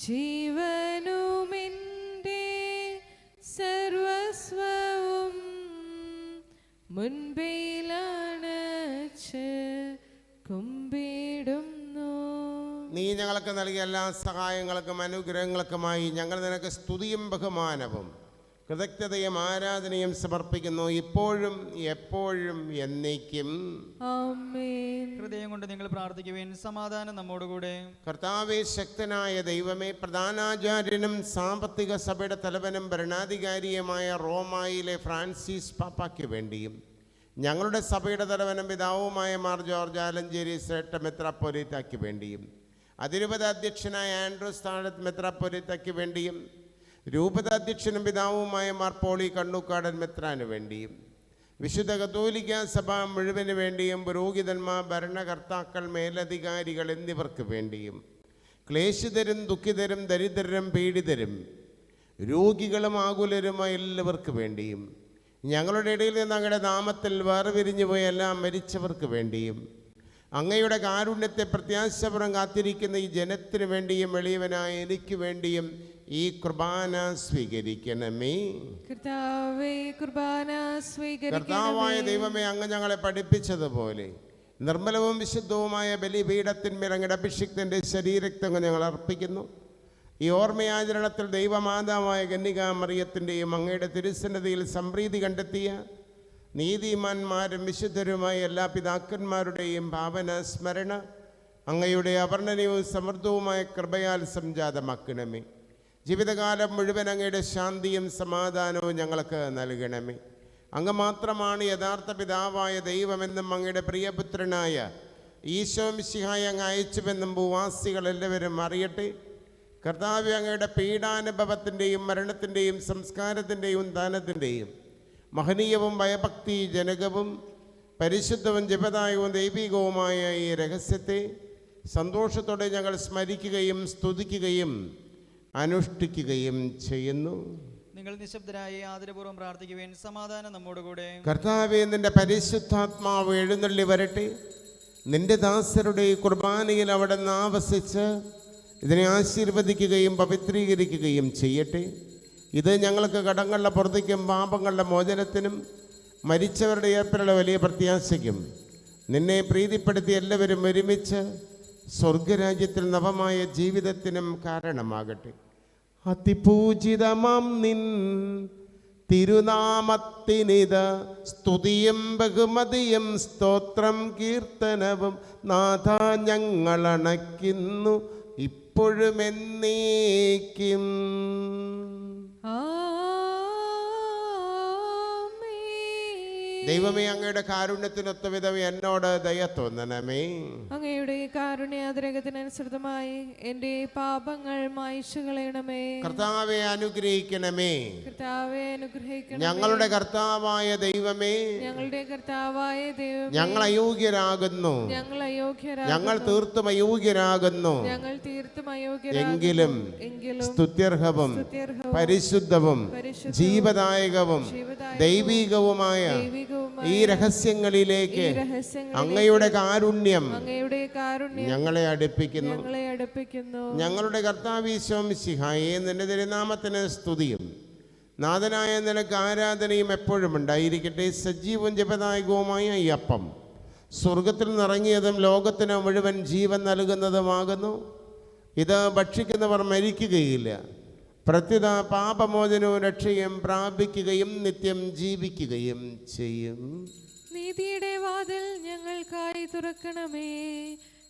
ജീവനുമെൻ്റെ സർവസ്വവും മുൻപിലണച്ച് കുമ്പിടുന്നു. നീ ഞങ്ങൾക്ക് നൽകിയ എല്ലാ സഹായങ്ങൾക്കും അനുഗ്രഹങ്ങൾക്കുമായി ഞങ്ങൾ നിനക്ക് സ്തുതിയും ബഹുമാനവും കൃതജ്ഞതയും ആരാധനയും സമർപ്പിക്കുന്നു, ഇപ്പോഴും എപ്പോഴും എന്നേക്കും. ആമേൻ. ഹൃദയം കൊണ്ട് നിങ്ങൾ പ്രാർത്ഥിക്കുവിൻ. സമാധാനം നമ്മോടുകൂടെ. കർത്താവേ, ശക്തനായ ദൈവമേ, പ്രധാനാചാര്യനും സാമ്പത്തിക സഭയുടെ തലവനും ഭരണാധികാരിയുമായ റോമായിലെ ഫ്രാൻസിസ് പാപ്പായ്ക്ക് വേണ്ടിയും ഞങ്ങളുടെ സഭയുടെ തലവനും പിതാവുമായ മാർ ജോർജ് ആലഞ്ചേരി ശ്രേഷ്ഠ മെത്രാപ്പൊലീത്തയ്ക്ക് വേണ്ടിയും അതിരൂപത അധ്യക്ഷനായ ആൻഡ്രൂസ് താഴത്ത് മെത്രാപ്പൊലീത്തയ്ക്ക് വേണ്ടിയും രൂപതാധ്യക്ഷനും പിതാവുമായ മാർ പോളി കണ്ണൂക്കാടൻ മെത്രാന് വേണ്ടിയും വിശുദ്ധ കത്തോലിക്ക സഭ മുഴുവന് വേണ്ടിയും പുരോഹിതന്മാർ, ഭരണകർത്താക്കൾ, മേലധികാരികൾ എന്നിവർക്ക് വേണ്ടിയും ക്ലേശിതരും ദുഃഖിതരും ദരിദ്രരും പീഡിതരും രോഗികളും ആകുലരുമായ എല്ലാവർക്ക് വേണ്ടിയും ഞങ്ങളുടെ ഇടയിൽ നിന്ന് അങ്ങയുടെ നാമത്തിൽ വേർപിരിഞ്ഞു പോയ എല്ലാം മരിച്ചവർക്ക് വേണ്ടിയും അങ്ങയുടെ കാരുണ്യത്തെ പ്രത്യാശപുറം കാത്തിരിക്കുന്ന ഈ ജനത്തിനു വേണ്ടിയും എളിയവനായ എനിക്ക് വേണ്ടിയും ഈ കുർബാന സ്വീകരിക്കണമേ. കർത്താവായ ദൈവമേ, അങ്ങ് ഞങ്ങളെ പഠിപ്പിച്ചതുപോലെ നിർമ്മലവും വിശുദ്ധവുമായ ബലിപീഠത്തിന്മേൽ അങ്ങയുടെ അഭിഷിക്തൻ്റെ ശരീരക്തങ്ങൾ ഞങ്ങൾ അർപ്പിക്കുന്നു. ഈ ഓർമ്മയാചരണത്തിൽ ദൈവമാതാവായ കന്യകാമറിയത്തിൻ്റെയും അങ്ങയുടെ തിരുസന്നിധിയിൽ സംപ്രീതി കണ്ടെത്തിയ നീതിമാന്മാരും വിശുദ്ധരുമായ എല്ലാ പിതാക്കന്മാരുടെയും ഭാവന സ്മരണ അങ്ങയുടെ അവർണ്ണനീയവും സമൃദ്ധവുമായ കൃപയാൽ സംജാതമാക്കണമേ. ജീവിതകാലം മുഴുവൻ അങ്ങയുടെ ശാന്തിയും സമാധാനവും ഞങ്ങൾക്ക് നൽകണമേ. അങ്ങ് മാത്രമാണ് യഥാർത്ഥ പിതാവായ ദൈവമെന്നും അങ്ങയുടെ പ്രിയപുത്രനായ ഈശോ മിശിഹായെ അങ്ങ് അയച്ചുവെന്നും ഭൂവാസികൾ എല്ലാവരും അറിയട്ടെ. കർത്താവേ, അങ്ങയുടെ പീഡാനുഭവത്തിൻ്റെയും മരണത്തിൻ്റെയും സംസ്കാരത്തിൻ്റെയും ദാനത്തിൻ്റെയും മഹനീയവും ഭയഭക്തി ജനകവും പരിശുദ്ധവും ജപദായകവും ദൈവികവുമായ ഈ രഹസ്യത്തെ സന്തോഷത്തോടെ ഞങ്ങൾ സ്മരിക്കുകയും സ്തുതിക്കുകയും അനുഷ്ഠിക്കുകയും ചെയ്യുന്നു. നിങ്ങൾ നിശബ്ദരായി ആദരപൂർവ്വം പ്രാർത്ഥിക്കുവേൻ. സമാധാനം നമ്മോടുകൂടെ. കർത്താവേ, നിന്റെ പരിശുദ്ധാത്മാവ് എഴുന്നള്ളി വരട്ടെ. നിന്റെ ദാസരുടെ കുർബാനയിൽ അവിടെ നിന്ന് ആവസിച്ച് ഇതിനെ ആശീർവദിക്കുകയും പവിത്രീകരിക്കുകയും ചെയ്യട്ടെ. ഇത് ഞങ്ങൾക്ക് കടങ്ങളുടെ പുറത്തേക്കും പാപങ്ങളുടെ മോചനത്തിനും മരിച്ചവരുടെ ഏർപ്പെടലുള്ള വലിയ പ്രത്യാശയ്ക്കും നിന്നെ പ്രീതിപ്പെടുത്തി എല്ലാവരും ഒരുമിച്ച് സ്വർഗരാജ്യത്തിൽ നവമായ ജീവിതത്തിനും കാരണമാകട്ടെ. അതിപൂജിതമാം നിൻ തിരുനാമത്തിനിത് സ്തുതിയും ബഹുമതിയും സ്തോത്രം കീർത്തനവും നാഥ ഞങ്ങളണയ്ക്കുന്നു ഇപ്പോഴും എന്നേക്കും. ദൈവമേ, അങ്ങയുടെ കാരുണ്യത്തിനൊത്ത വിധം എന്നോട് ദയ തോന്നണമേ. അങ്ങയുടെ കാരുണ്യാതിരകത്തിനനുസൃതമായി എൻ്റെ പാപങ്ങൾ മായ്ച്ചു കളയണമേ. കർത്താവെ അനുഗ്രഹിക്കണമേ. കർത്താവെ അനുഗ്രഹിക്കണമേ. ഞങ്ങളുടെ കർത്താവായ ദൈവമേ, ഞങ്ങളുടെ കർത്താവായ ദൈവമേ, ഞങ്ങൾ അയോഗ്യരാകുന്നു. ഞങ്ങൾ തീർത്തും അയോഗ്യരാകുന്നു. എങ്കിലും സ്തുത്യർഹവും പരിശുദ്ധവും ജീവദായകവും ദൈവികവുമായ ഈ രഹസ്യങ്ങളിലേക്ക് അങ്ങയുടെ കാരുണ്യം ഞങ്ങളെ അടുപ്പിക്കുന്നു. ഞങ്ങളുടെ കർത്താവ് ഈശോ മിശിഹായേ, നിന്റെ തിരുനാമത്തിന് സ്തുതിയും നാഥനായ നിനക്ക് ആരാധനയും എപ്പോഴും ഉണ്ടായിരിക്കട്ടെ. സജീവവും ജപദായകവുമായ ഈ അപ്പം സ്വർഗത്തിൽ നിറങ്ങിയതും ലോകത്തിന് മുഴുവൻ ജീവൻ നൽകുന്നതുമാകുന്നു. ഇത് ഭക്ഷിക്കുന്നവർ മരിക്കുകയില്ല, പ്രത്യുത പാപമോചനവും രക്ഷയും പ്രാപിക്കുകയും നിത്യം ജീവിക്കുകയും ചെയ്യും. നീതിയുടെ വാതിൽ ഞങ്ങൾക്കായി തുറക്കണമേ.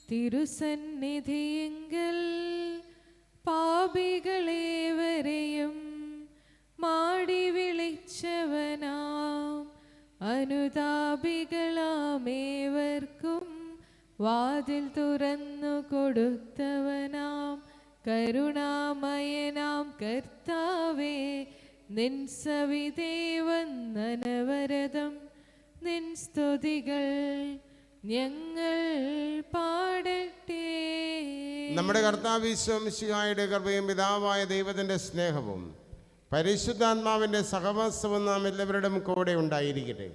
തിരുസന്നിധിയെങ്കിൽ പാപികളേവരെയും മാടി വിളിച്ചവനാം അനുതാപികളാമേവർക്കും വാതിൽ തുറന്നു കൊടുത്തവനാം കരുണാമയനാം കർത്താവേ, നിൻ സവിദേവനവരതം നിൻ സ്തുതികൾ ഞങ്ങൾ പാടട്ടെ. നമ്മുടെ കർത്താവ് ഈശോ മിശിഹായുടെ കൃപയും പിതാവായ ദൈവത്തിൻ്റെ സ്നേഹവും പരിശുദ്ധാത്മാവിൻ്റെ സഹവാസവും നാം എല്ലാവരുടെയും കൂടെ ഉണ്ടായിരിക്കട്ടെ,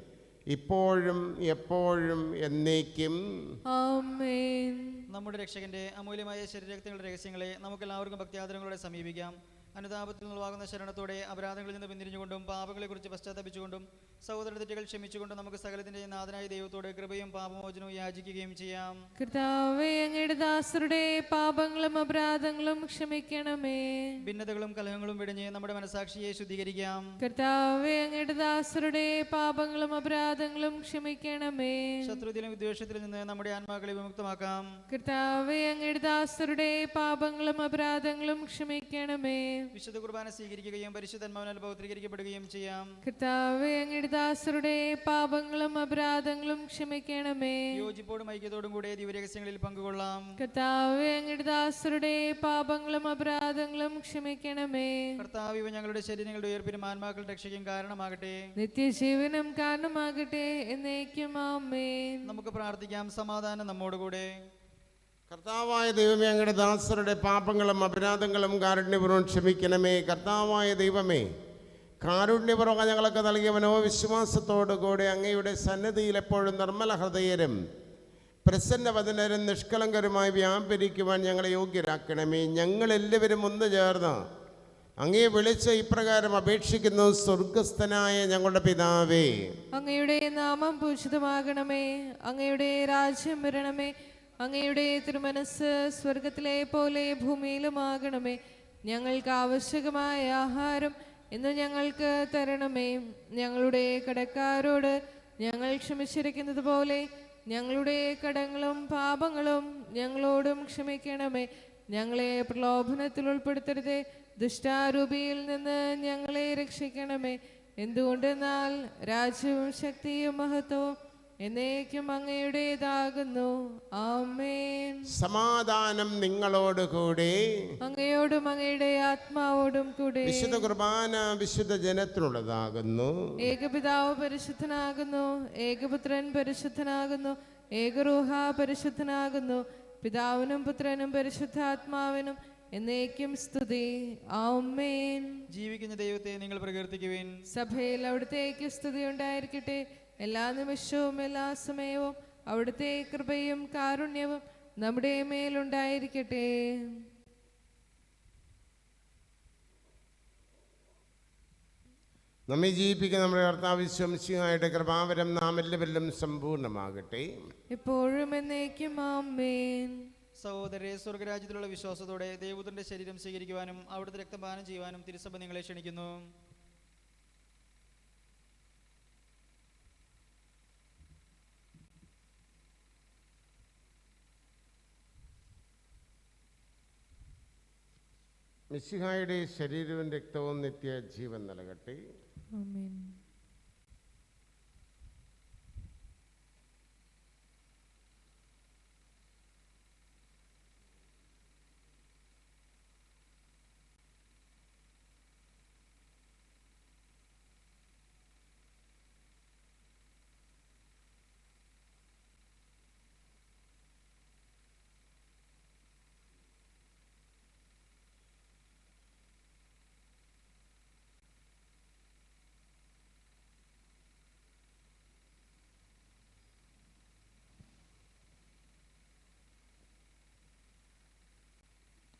ഇപ്പോഴും എപ്പോഴും എന്നേക്കും. ആമേൻ. നമ്മുടെ രക്ഷകന്റെ അമൂല്യമായ ശരീരങ്ങളുടെ രഹസ്യങ്ങളെ നമുക്കെല്ലാവർക്കും ഭക്തിയാദരങ്ങളോടെ സമീപിക്കാം. അനുതാപത്തിൽ നിന്നുവാകുന്ന ശരണത്തോടെ അപരാധങ്ങളിൽ നിന്ന് പിന്തിരിഞ്ഞുകൊണ്ടും പാപങ്ങളെക്കുറിച്ച് പശ്ചാത്തപിച്ചുകൊണ്ടും സഹോദര തെറ്റുകൾ ക്ഷമിച്ചുകൊണ്ടും നമുക്ക് സകലത്തിന്റെ നാഥനായ ദൈവത്തോട് കൃപയും പാപമോചനവും യാചിക്കുകയും ചെയ്യാം. കർത്താവേ, അങ്ങയുടെ ദാസരുടെ പാപങ്ങളും അപരാധങ്ങളും ക്ഷമിക്കണമേ. ഭിന്നതകളും കലഹങ്ങളും വെടിഞ്ഞ് നമ്മുടെ മനസാക്ഷിയെ ശുദ്ധീകരിക്കാം. കർത്താവേ, അങ്ങയുടെ ദാസരുടെ പാപങ്ങളും അപരാധങ്ങളും ക്ഷമിക്കണമേ. ശത്രുതയിലും വിദ്വേഷത്തിൽ നിന്ന് നമ്മുടെ ആത്മാക്കളെ വിമുക്തമാക്കാം. കർത്താവേ, അങ്ങയുടെ ദാസരുടെ പാപങ്ങളും അപരാധങ്ങളും ക്ഷമിക്കണമേ. വിശുദ്ധ കുർബാന സ്വീകരിക്കുകയും പരിശുദ്ധാത്മാവിനാൽ പൗത്രീകരിക്കപ്പെടുകയും ചെയ്യാം. കർത്താവേ, അങ്ങയുടെ ദാസരുടെ പാപങ്ങളും അപരാധങ്ങളും ക്ഷമിക്കണമേ. യോജിപ്പോടും ഐക്യത്തോടും കൂടെ ദിവ്യരഹസ്യങ്ങളിൽ പങ്കുകൊള്ളാം. കർത്താവേ, അങ്ങയുടെ ദാസരുടെ പാപങ്ങളും അപരാധങ്ങളും ക്ഷമിക്കണമേ. കർത്താവ്, ഇവ ഞങ്ങളുടെ ശരീരങ്ങളുടെ ഉയർപ്പിനും ആത്മാക്കളുടെ രക്ഷയ്ക്കും കാരണമാകട്ടെ, നിത്യജീവനും കാരണമാകട്ടെ എന്നേക്കും. ആമേൻ. നമുക്ക് പ്രാർത്ഥിക്കാം. സമാധാനം നമ്മോടുകൂടെ. കർത്താവായ ദൈവമേ, അങ്ങയുടെ ദാസരുടെ പാപങ്ങളും അപരാധങ്ങളും കാരുണ്യപൂർവ്വം ക്ഷമിക്കണമേ. കർത്താവായ ദൈവമേ, കാരുണ്യപൂർവ്വം ഞങ്ങൾക്ക് നൽകിയ മനോവിശ്വാസത്തോടുകൂടി അങ്ങയുടെ സന്നിധിയിൽ എപ്പോഴും നിർമ്മല ഹൃദയരും പ്രസന്നവദനരും നിഷ്കളങ്കരുമായി വ്യാപരിക്കുവാൻ ഞങ്ങളെ യോഗ്യരാക്കണമേ. ഞങ്ങളെല്ലാവരും ഒന്ന് ചേർന്ന് അങ്ങയെ വിളിച്ച് ഇപ്രകാരം അപേക്ഷിക്കുന്നു: സ്വർഗസ്ഥനായ ഞങ്ങളുടെ പിതാവേ, അങ്ങയുടെ നാമം പൂജിതമാകണമേ. അങ്ങയുടെ രാജ്യം വരണമേ. അങ്ങയുടെ തിരുമനസ് സ്വർഗത്തിലെ പോലെ ഭൂമിയിലുമാകണമേ. ഞങ്ങൾക്ക് ആവശ്യകമായ ആഹാരം ഇന്ന് ഞങ്ങൾക്ക് തരണമേ. ഞങ്ങളുടെ കടക്കാരോട് ഞങ്ങൾ ക്ഷമിച്ചിരിക്കുന്നത് പോലെ ഞങ്ങളുടെ കടങ്ങളും പാപങ്ങളും ഞങ്ങളോടും ക്ഷമിക്കണമേ. ഞങ്ങളെ പ്രലോഭനത്തിൽ ഉൾപ്പെടുത്തരുതേ, ദുഷ്ടാരൂപിയിൽ നിന്ന് ഞങ്ങളെ രക്ഷിക്കണമേ. എന്തുകൊണ്ടെന്നാൽ രാജ്യവും ശക്തിയും മഹത്വവും എന്നേക്കും അങ്ങയുടേതാകുന്നു. ആമേൻ. സമാധാനം നിങ്ങളോടുകൂടി. അങ്ങയോടും അങ്ങയുടെ ആത്മാവോടും കൂടെ. വിശുദ്ധ കുർബാന വിശുദ്ധ ജനത്തിനുള്ളതാകുന്നു. ഏകപിതാവ് പരിശുദ്ധനാകുന്നു, ഏകപുത്രൻ പരിശുദ്ധനാകുന്നു, ഏകരൂഹ പരിശുദ്ധനാകുന്നു. പിതാവിനും പുത്രനും പരിശുദ്ധാത്മാവിനും എന്നേക്കും സ്തുതി. ആമേൻ. ജീവിക്കുന്ന ദൈവത്തെ നിങ്ങൾ പ്രകീർത്തിക്കുവിൻ. സഭയിൽ അവിടുത്തേക്ക് സ്തുതി ഉണ്ടായിരിക്കട്ടെ. എല്ലാ നിമിഷവും എല്ലാ സമയവും അവിടുത്തെ കൃപയും കാരുണ്യവും നമ്മുടെ മേലുണ്ടായിരിക്കട്ടെ. നമ്മെ ജീവിപ്പിക്കുന്ന നമ്മുടെ കർത്താവ് ശംസിയായിട്ട് കൃപാവരം നാം എല്ലാവരിലും സമ്പൂർണ്ണമാകട്ടെ, എപ്പോഴും എന്നേക്കും. ആമേൻ. സഹോദരരെ, സ്വർഗരാജ്യത്തിലുള്ള വിശ്വാസത്തോടെ ദൈവപുത്രന്റെ ശരീരം സ്വീകരിക്കുവാനും അവിടുത്തെ രക്തപാനം ചെയ്യുവാനും തിരുസഭ നിങ്ങളെ ക്ഷണിക്കുന്നു. മിശിഹായുടെ ശരീരവും രക്തവും നിത്യ ജീവൻ നൽകട്ടെ. ആമേൻ.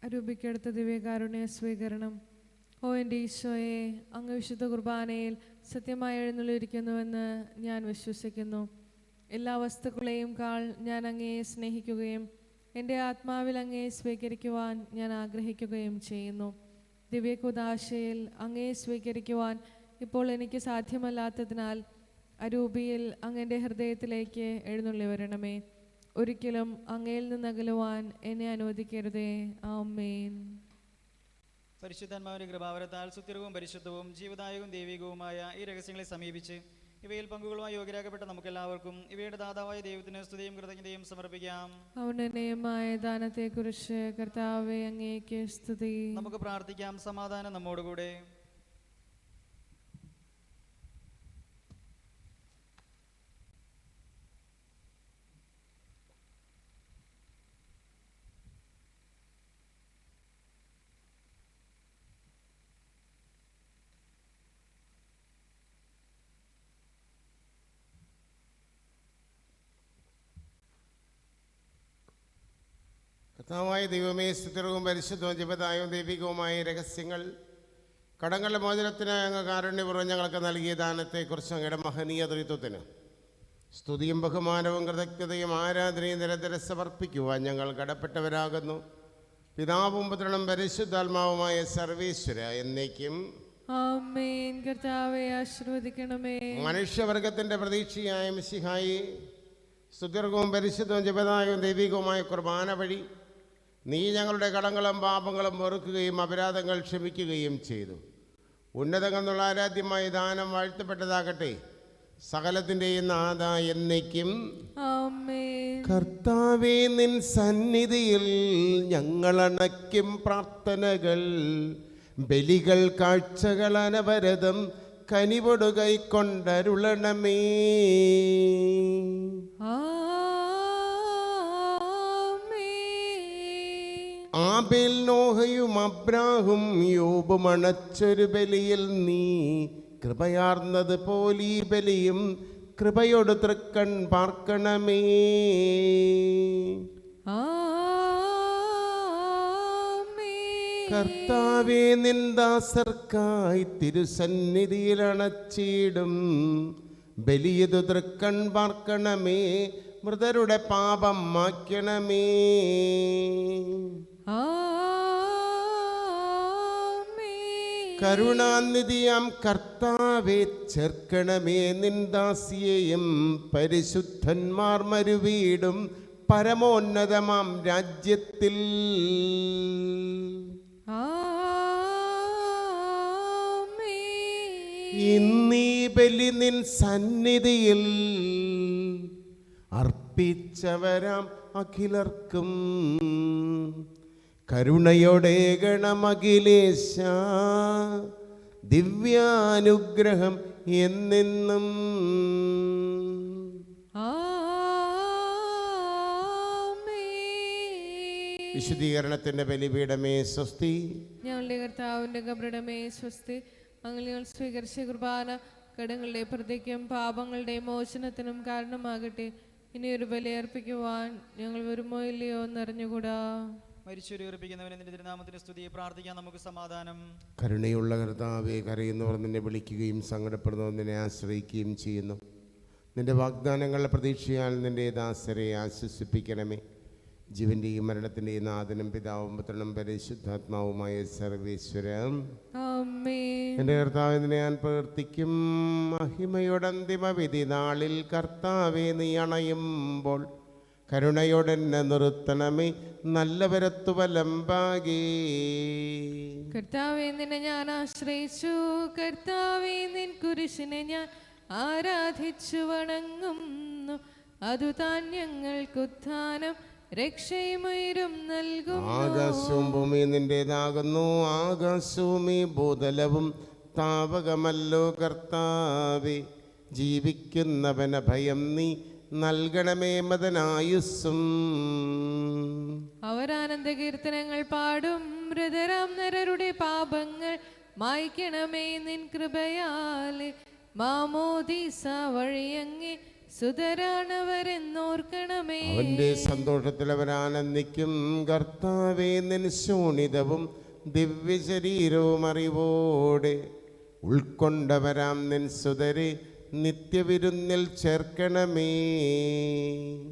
അരൂപിക്കടുത്ത ദിവ്യകാരുണ്യ സ്വീകരണം. ഓ എൻ്റെ ഈശോയെ, അങ്ങ് വിശുദ്ധ കുർബാനയിൽ സത്യമായി എഴുന്നള്ളിയിരിക്കുന്നുവെന്ന് ഞാൻ വിശ്വസിക്കുന്നു. എല്ലാ വസ്തുക്കളെയും ഞാൻ അങ്ങയെ സ്നേഹിക്കുകയും എൻ്റെ ആത്മാവിൽ അങ്ങയെ സ്വീകരിക്കുവാൻ ഞാൻ ആഗ്രഹിക്കുകയും ചെയ്യുന്നു. ദിവ്യകുദാശയിൽ അങ്ങയെ സ്വീകരിക്കുവാൻ ഇപ്പോൾ എനിക്ക് സാധ്യമല്ലാത്തതിനാൽ അരൂപിയിൽ അങ്ങൻ്റെ ഹൃദയത്തിലേക്ക് എഴുന്നള്ളി വരണമേ. ഒരിക്കലും അങ്ങയിൽ നിന്ന് അകലുവാൻ എന്നെ അനുവദിക്കരുതേ. ആമേൻ. പരിശുദ്ധാത്മാവിന്റെ കൃപാവരത്താൽ സുസ്ഥിരവും പരിശുദ്ധവും ജീവദായകവും ദൈവികവുമായ ഈ രഹസ്യങ്ങളെ സമീപിച്ച് ഇവയിൽ പങ്കുകളുമായി യോഗ്യരാക്കപ്പെട്ട നമുക്കെല്ലാവർക്കും ഇവയുടെ ദാതാവായ ദൈവത്തിന് സ്തുതിയും കൃതജ്ഞതയും സമർപ്പിക്കാം. ഔന്നതമായ ദാനത്തെക്കുറിച്ച് കർത്താവേ, അങ്ങേക്ക് സ്തുതി. നമുക്ക് പ്രാർത്ഥിക്കാം. സമാധാനം നമ്മോടുകൂടെ. കർത്താവായ ദൈവമേ, സ്ഥിരവും പരിശുദ്ധവും ജീവദായകവും ദൈവികവുമായ രഹസ്യങ്ങൾ കടങ്ങളുടെ മോചനത്തിനായി അങ്ങ് കാരുണ്യപൂർവ്വം ഞങ്ങൾക്ക് നൽകിയ ദാനത്തെക്കുറിച്ച് അങ്ങയുടെ മഹനീയ ത്രിത്വത്തിന് സ്തുതിയും ബഹുമാനവും കൃതജ്ഞതയും ആരാധനയും നിരന്തരം സമർപ്പിക്കുവാൻ ഞങ്ങൾ കടപ്പെട്ടവരാകുന്നു. പിതാവും പുത്രനും പരിശുദ്ധാത്മാവുമായ സർവേശ്വര എന്നേക്കും. ആമേൻ. കർത്താവേ, ആശീർവദിക്കണമേ. മനുഷ്യവർഗത്തിൻ്റെ പ്രതീക്ഷയായ മിശിഹായി സുദീർഘവും പരിശുദ്ധവും ജീവദായകവും ദൈവികവുമായ കുർബാന വഴി നീ ഞങ്ങളുടെ കടങ്ങളും പാപങ്ങളും വെറുക്കുകയും അപരാധങ്ങൾ ക്ഷമിക്കുകയും ചെയ്തു. ഉന്നതങ്ങൾ എന്നുള്ള ആരാധ്യമായ ദാനം വാഴ്ത്തപ്പെട്ടതാകട്ടെ. സകലത്തിൻ്റെയും നാഥ എന്നേക്കും. ആമേൻ. കർത്താവേ, നിൻ സന്നിധിയിൽ ഞങ്ങളണയ്ക്കും പ്രാർത്ഥനകൾ, ബലികൾ, കാഴ്ചകൾ അനവരതം കനിവൊടു കൈക്കൊണ്ടരുളണമേ. ആബേൽ, നോഹയും അബ്രാഹും യോബും അണച്ചൊരു ബലിയിൽ നീ കൃപയാർന്നത് പോലീ ബലിയും കൃപയോട് തൃക്കൺ പാർക്കണമേ. കർത്താവേ, നിന്ദാസർക്കായി തിരുസന്നിധിയിൽ അണച്ചിടും ബലിയതു തൃക്കൺ പാർക്കണമേ. മൃതരുടെ പാപം മായ്ക്കണമേ. കരുണാനിധിയാം കർത്താവേ, ചേർക്കണമേ നിന്ദാസിയെയും പരിശുദ്ധന്മാർ മരുവീടും പരമോന്നതമാം രാജ്യത്തിൽ. ഇന്നീ ബലി നിൻ സന്നിധിയിൽ അർപ്പിച്ചവരാം അഖിലർക്കും കരുണയോടെ ഗണമഖിലേശ ദിവ്യാനുഗ്രഹം എന്നെന്നും. വിശുദ്ധീകരണത്തിന്റെ ബലിപീഠമേ സ്വസ്തി. ഞങ്ങളുടെ കർത്താവിന്റെ കബറിടമേ സ്വസ്തി. ഞങ്ങൾ സ്വീകരിച്ച കുർബാന കടങ്ങളുടെ പ്രതിക്കും പാപങ്ങളുടെ മോചനത്തിനും കാരണമാകട്ടെ. ഇനിയൊരു ബലി അർപ്പിക്കുവാൻ ഞങ്ങൾ വരുമോ ഇല്ലയോ എന്നറിഞ്ഞുകൂടാ. മരിച്ചവരെ ഉറപ്പിക്കുന്നവനെ നിന്റെ തിരുനാമത്തിന് സ്തുതിയെ പ്രാർത്ഥിക്കാൻ നമുക്ക് സമാധാനം. കരുണയുള്ള കർത്താവേ, കരയുന്നവർ നിന്നെ വിളിക്കുകയും സങ്കടപ്പെടുന്നവർ നിന്നെ ആശ്രയിക്കുകയും ചെയ്യുന്നു. നിന്റെ വാഗ്ദാനങ്ങളുടെ പ്രതീക്ഷയാൽ നിന്റെ ദാസരെ ആശ്വസിപ്പിക്കണമേ. ജീവന്റെയും മരണത്തിൻ്റെയും നാഥനും പിതാവും പുത്രനും പരിശുദ്ധാത്മാവുമായ സർവേശ്വരം. എൻ്റെ കർത്താവിനെ ഞാൻ പ്രവർത്തിക്കും. മഹിമയുടെ അന്തിമ വിധി നാളിൽ കർത്താവെ, നീ അണയുമ്പോൾ കരുണയോടെന്നെ നിർത്തണമേ. നല്ലവരത്തു വലമ്പാകേ. കർത്താവേ, നിന്നെ ഞാൻ ആശ്രയിച്ചു. കർത്താവേ, നിൻ കുരിശിനെ ഞാൻ ആരാധിച്ചു വണങ്ങുന്നു. അതുതാൻ ഞങ്ങൾക്കുത്ഥാനം രക്ഷയുമയിരും നൽകും. ആകാശവും ഭൂമിയും നിന്റേതാകുന്നു. ആകാശവും ഈ ഭൂതലവും താവകമല്ലോ കർത്താവേ. ജീവിക്കുന്നവന ഭയം നീ നൽകണമേ മദനായുസ്സും. അവരാനന്ദ കീർത്തനങ്ങൾ പാടും. മൃതരാം നരരുടെ പാപങ്ങൾ മായ്ക്കണമേ നിൻ കൃപയാലെ. മാമോദീസ വഴിയങ്ങേ സുതരാണവരെന്നോർക്കണമേ. അവന്റെ സന്തോഷത്തിൽ അവരാനന്ദിക്കും. കർത്താവേ, നിൻ ശോണിതവും ദിവ്യശരീരവും അറിവോടെ ഉൾക്കൊണ്ടവരാം നിൻ സുതരെ നിത്യവിരുന്നിൽ ചേർക്കണമേ.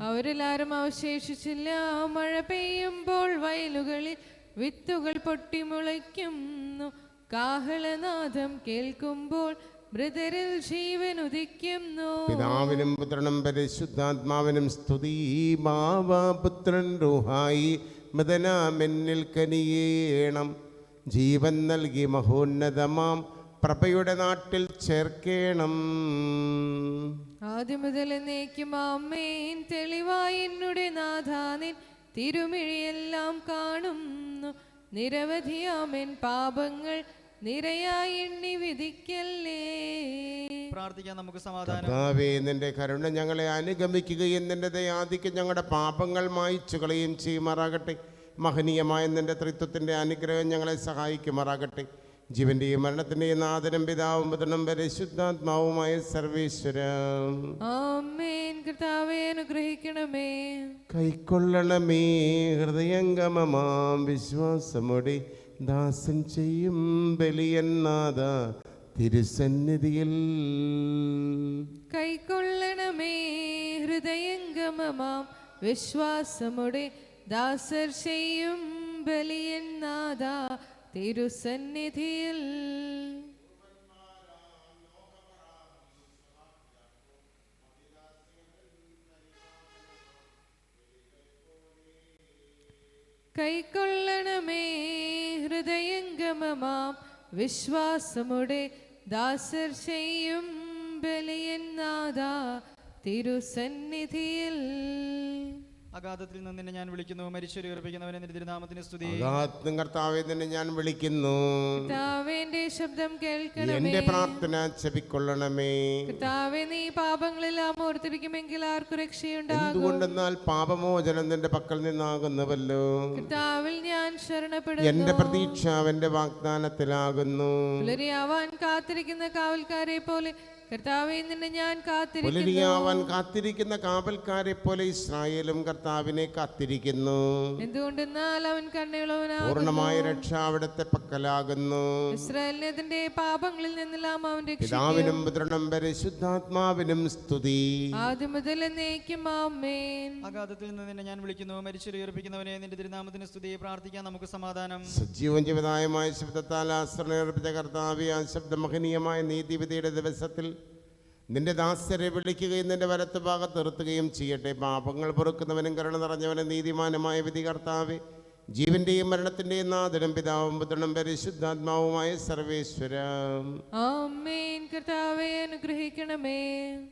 അവരെല്ലാരും അവശേഷിച്ചില്ല. മഴ പെയ്യുമ്പോൾ വയലുകളിൽ വിത്തുകൾ പൊട്ടിമുളയ്ക്കുന്നു. കാഹളനാദം കേൾക്കുമ്പോൾ മൃതരിൽ ജീവൻ ഉദിക്കുന്നു. പിതാവിനും പുത്രനും പരിശുദ്ധാത്മാവിനും സ്തുതി. മാവാപുത്രൻ റൂഹായി മൃതനാമെന്നിൽ കനിയേണം. ജീവൻ നൽകി മഹോന്നതമാം പ്രഭയുടെ നാട്ടിൽ ചേർക്കേണം. ആദ്യം മുതൽ എന്നേക്കും ആമേൻ. തെളിവായി എന്നുടെ നാഥാനിൻ തിരുമിഴിയെല്ലാം കാണുന്നു. നിരവധിയാമേൻ പാപങ്ങൾ നിരയായി എണ്ണി വിധിക്കല്ലേ. പ്രാർത്ഥിക്കാൻ നമുക്ക് സമാധാനം. കർത്താവേ, നിന്റെ കരുണ ഞങ്ങളെ അനുഗമിക്കുകയും നിന്റെ ദയാധിക്യം ഞങ്ങളുടെ പാപങ്ങൾ മായ്ച്ചു കളയുകയും ചെയ്യുമാറാകട്ടെ. മഹനീയമായ നിന്റെ ത്രിത്വത്തിന്റെ അനുഗ്രഹം ഞങ്ങളെ സഹായിക്കുമാറാകട്ടെ. ജീവന്റെയും മരണത്തിന്റെയും നാഥനും പിതാവും പുത്രനും പരിശുദ്ധാത്മാവുമായ സർവേശ്വരം. ആമേൻ. കർത്താവേ, അനുഗ്രഹിക്കണമേ. കൈക്കൊള്ളണമേ ഹൃദയംഗമമാം വിശ്വാസമോടെ ദാസൻ ചെയ്യും ബലിയന്നാഥ തിരുസന്നിധിയിൽ. കൈക്കൊള്ളണമേ ഹൃദയംഗമമാം വിശ്വാസമുടെ ദാസർ ചെയ്യും ബലിയന്നാഥ തിരുസന്നിധിയിൽ. കൈക്കൊള്ളണമേ ഹൃദയംഗമമാം വിശ്വാസമുടെ ദാസർ ചെയ്യും ബലിയൻ നാഥാ തിരുസന്നിധിയിൽ. അഗാധത്തിൽ നിന്ന് നിന്നെ ഞാൻ വിളിക്കുന്നു, മരിച്ചവരെ ഉയർപ്പിക്കുന്നവനെ നിന്റെ തിരുനാമത്തിന് സ്തുതി. കർത്താവേ നിന്നെ ഞാൻ വിളിക്കുന്നു, കർത്താവേ എന്റെ ശബ്ദം കേൾക്കണമേ. എന്റെ പ്രാർത്ഥന ചെവിക്കൊള്ളണമേ. കർത്താവേ നീ പാപങ്ങളെല്ലാം ഓർത്തിരിക്കുമെങ്കിൽ ആർക്കു രക്ഷയുണ്ടാകും? എന്തുകൊണ്ടെന്നാൽ പാപമോചനം നിന്റെ പക്കൽ നിന്നാകുന്നുവല്ലോ. കർത്താവിൽ ഞാൻ ശരണപ്പെടുന്നു. എന്റെ പ്രതീക്ഷ അവന്റെ വാഗ്ദാനത്തിലാകുന്നു. പുലരിയാവാൻ കാത്തിരിക്കുന്ന കാവൽക്കാരെ പോലെ കർത്താവേ നിന്നെ ഞാൻ കാത്തിരിക്കുന്നു. പുലരിയാവാൻ കാത്തിരിക്കുന്ന കാവൽക്കാരെ പോലെ ഇസ്രായേലും കർത്താവിനെ കാത്തിരിക്കുന്നു. എന്തുകൊണ്ടെന്നാൽ അവൻ കണ്ണുള്ളവനാകുന്നു, പൂർണ്ണമായ രക്ഷ അവിടുത്തെ പക്കലാകുന്നു. ഇസ്രായേലിനെ അതിന്റെ പാപങ്ങളിൽ നിന്നെല്ലാം അവൻ രക്ഷിക്കും. പിതാവിനും പുത്രനും പരിശുദ്ധാത്മാവിനും സ്തുതി, ആദ്യം മുതൽ എന്നേക്കും ആമേൻ. അഗാധത്തിൽ നിന്ന് നിന്നെ ഞാൻ വിളിക്കുന്നു, മരിച്ചവരെ ഉയർപ്പിക്കുന്നവനെ നിന്റെ തിരുനാമത്തിന് സ്തുതി. പ്രാർത്ഥിക്കാൻ നമുക്ക് സമാധാനം. സജീവം ജീവദായമായ ശബ്ദത്താൽ ആശ്രയിച്ച കർത്താവേ, ആ ശബ്ദമഹനീയമായ നീതിവിധിയുടെ ദിവസത്തിൽ നിന്റെ ദാസരെ വിളിക്കുകയും നിന്റെ വലത്ത് ഭാഗത്ത് നിർത്തുകയും ചെയ്യട്ടെ. പാപങ്ങൾ പൊറുക്കുന്നവനും കരുണ നിറഞ്ഞവനും നീതിമാനുമായ വിധി കർത്താവേ, ജീവന്റെയും മരണത്തിന്റെയും നാഥനും പിതാവും പുത്രനും പരിശുദ്ധാത്മാവുമായ സർവേശ്വര ആമേൻ. കർത്താവേ അനുഗ്രഹിക്കണമേ.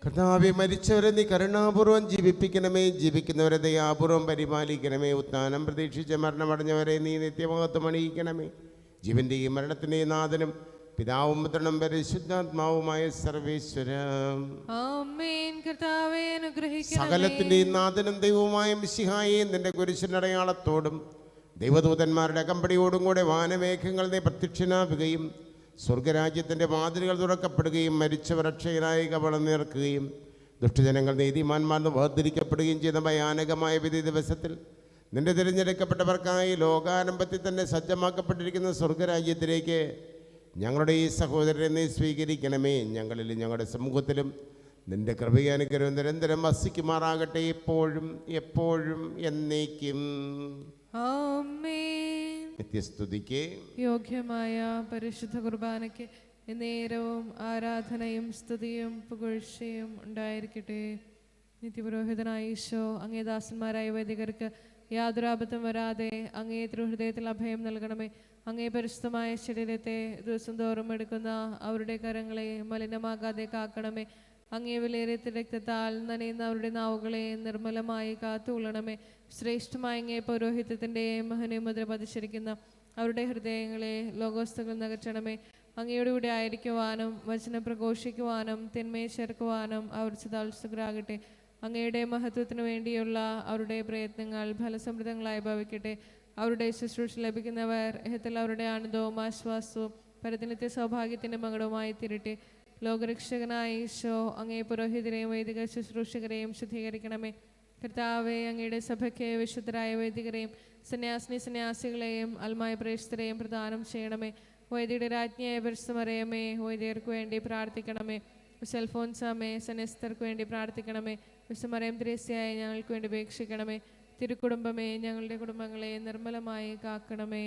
കർത്താവേ, മരിച്ചവരെ നീ കരുണാപൂർവം ജീവിപ്പിക്കണമേ, ജീവിക്കുന്നവരെ ദയാപൂർവം പരിപാലിക്കണമേ. ഉത്ഥാനം പ്രതീക്ഷിച്ച് മരണമടഞ്ഞവരെ നീ നിത്യമഹത്വം അണിയിക്കണമേ. ജീവന്റെയും മരണത്തിന്റെയും നാഥനും പിതാവും പുത്രനും പരിശുദ്ധാത്മാവുമായ സർവേശ്വര ആമേൻ. കർത്താവേ അനുഗ്രഹിക്കണമേ. സകലത്തിന്റെയും നാഥനും ദൈവവുമായ മിശിഹായെ നിന്റെ കുരിശിനടയാളത്തോടും ദൈവദൂതന്മാരുടെ അകമ്പടിയോടും കൂടെ വാനമേഘങ്ങൾ നീ പ്രത്യക്ഷനാവുകയും സ്വർഗരാജ്യത്തിൻ്റെ വാതിലുകൾ തുറക്കപ്പെടുകയും മരിച്ചവർ അക്ഷയരായി കവളം നേർക്കുകയും ദുഷ്ടജനങ്ങൾ നീതിമാന്മാർന്ന് വേർതിരിക്കപ്പെടുകയും ചെയ്ത ഭയാനകമായ വിധി ദിവസത്തിൽ നിന്റെ തിരഞ്ഞെടുക്കപ്പെട്ടവർക്കായി ലോകാരംഭത്തിൽ തന്നെ സജ്ജമാക്കപ്പെട്ടിരിക്കുന്ന സ്വർഗരാജ്യത്തിലേക്ക് ഞങ്ങളുടെ ഈ സഹോദരനെ നീ സ്വീകരിക്കണമേ. ഞങ്ങളിലും ഞങ്ങളുടെ സമൂഹത്തിലും നിന്റെ കൃപയാനുഗ്രഹം നിരന്തരം വസിക്കുമാറാകട്ടെ, എപ്പോഴും എപ്പോഴും എന്നേക്കും. ആമേൻ. നിത്യസ്തുതിക്ക് യോഗ്യമായ പരിശുദ്ധ കുർബാനയ്ക്ക് നേരവും ആരാധനയും സ്തുതിയും പുകഴ്ചയും ഉണ്ടായിരിക്കട്ടെ. നിത്യപുരോഹിതനായ ഈശോ, അങ്ങേ ദാസന്മാരായ വൈദികർക്ക് യാതൊരു ആപത്തും വരാതെ അങ്ങേ തിരുഹൃദയത്തിൽ അഭയം നൽകണമേ. അങ്ങേ പരിശുദ്ധമായ ശരീരത്തെ ദിവസം തോറും എടുക്കുന്ന അവരുടെ കരങ്ങളെ മലിനമാകാതെ കാക്കണമേ. അങ്ങേ വിലയേറിയ രക്തത്താൽ നനയുന്ന അവരുടെ നാവുകളെ നിർമ്മലമായി കാത്തുകൊള്ളണമേ. ശ്രേഷ്ഠമായ അങ്ങേ പൗരോഹിത്യത്തിൻ്റെ മഹനീയമുദ്ര പതിച്ചിരിക്കുന്ന അവരുടെ ഹൃദയങ്ങളെ ലോകവസ്തുക്കൾ നകറ്റണമേ. അങ്ങയുടെ കൂടെ ആയിരിക്കുവാനും വചനം പ്രഘോഷിക്കുവാനും തിന്മയെ ചേർക്കുവാനും അവർ ചിതാത്സുകരാകട്ടെ. അങ്ങയുടെ മഹത്വത്തിനു വേണ്ടിയുള്ള അവരുടെ പ്രയത്നങ്ങൾ ഫലസമൃദ്ധങ്ങളായി ഭവിക്കട്ടെ. അവരുടെ ശുശ്രൂഷ ലഭിക്കുന്നവർ എഹത്തിൽ അവരുടെ ആനന്ദവും ആശ്വാസവും പരത്തിനിത്യ സൗഭാഗ്യത്തിൻ്റെ മകളവുമായി തീരട്ടെ. ലോകരക്ഷകനായ ഈശോ, അങ്ങേ പുരോഹിതരെയും വൈദിക ശുശ്രൂഷകരെയും ശുദ്ധീകരിക്കണമേ. കർത്താവെ, അങ്ങയുടെ സഭയ്ക്ക് വിശുദ്ധരായ വൈദികരെയും സന്യാസികളെയും അൽമായ പ്രേക്ഷിതരെയും പ്രദാനം ചെയ്യണമേ. വൈദികരുടെ രാജ്ഞിയായ പരിശുദ്ധമറിയമേ, വൈദികർക്ക് വേണ്ടി പ്രാർത്ഥിക്കണമേ. സെൽഫോൻസാമേ, സന്യസ്തർക്ക് വേണ്ടി പ്രാർത്ഥിക്കണമേ. വിശുദ്ധമറിയം ത്രേസ്യയായ ഞങ്ങൾക്ക് വേണ്ടി ഉപേക്ഷിക്കണമേ. തിരുക്കുടുംബമേ, ഞങ്ങളുടെ കുടുംബങ്ങളെ നിർമ്മലമായി കാക്കണമേ.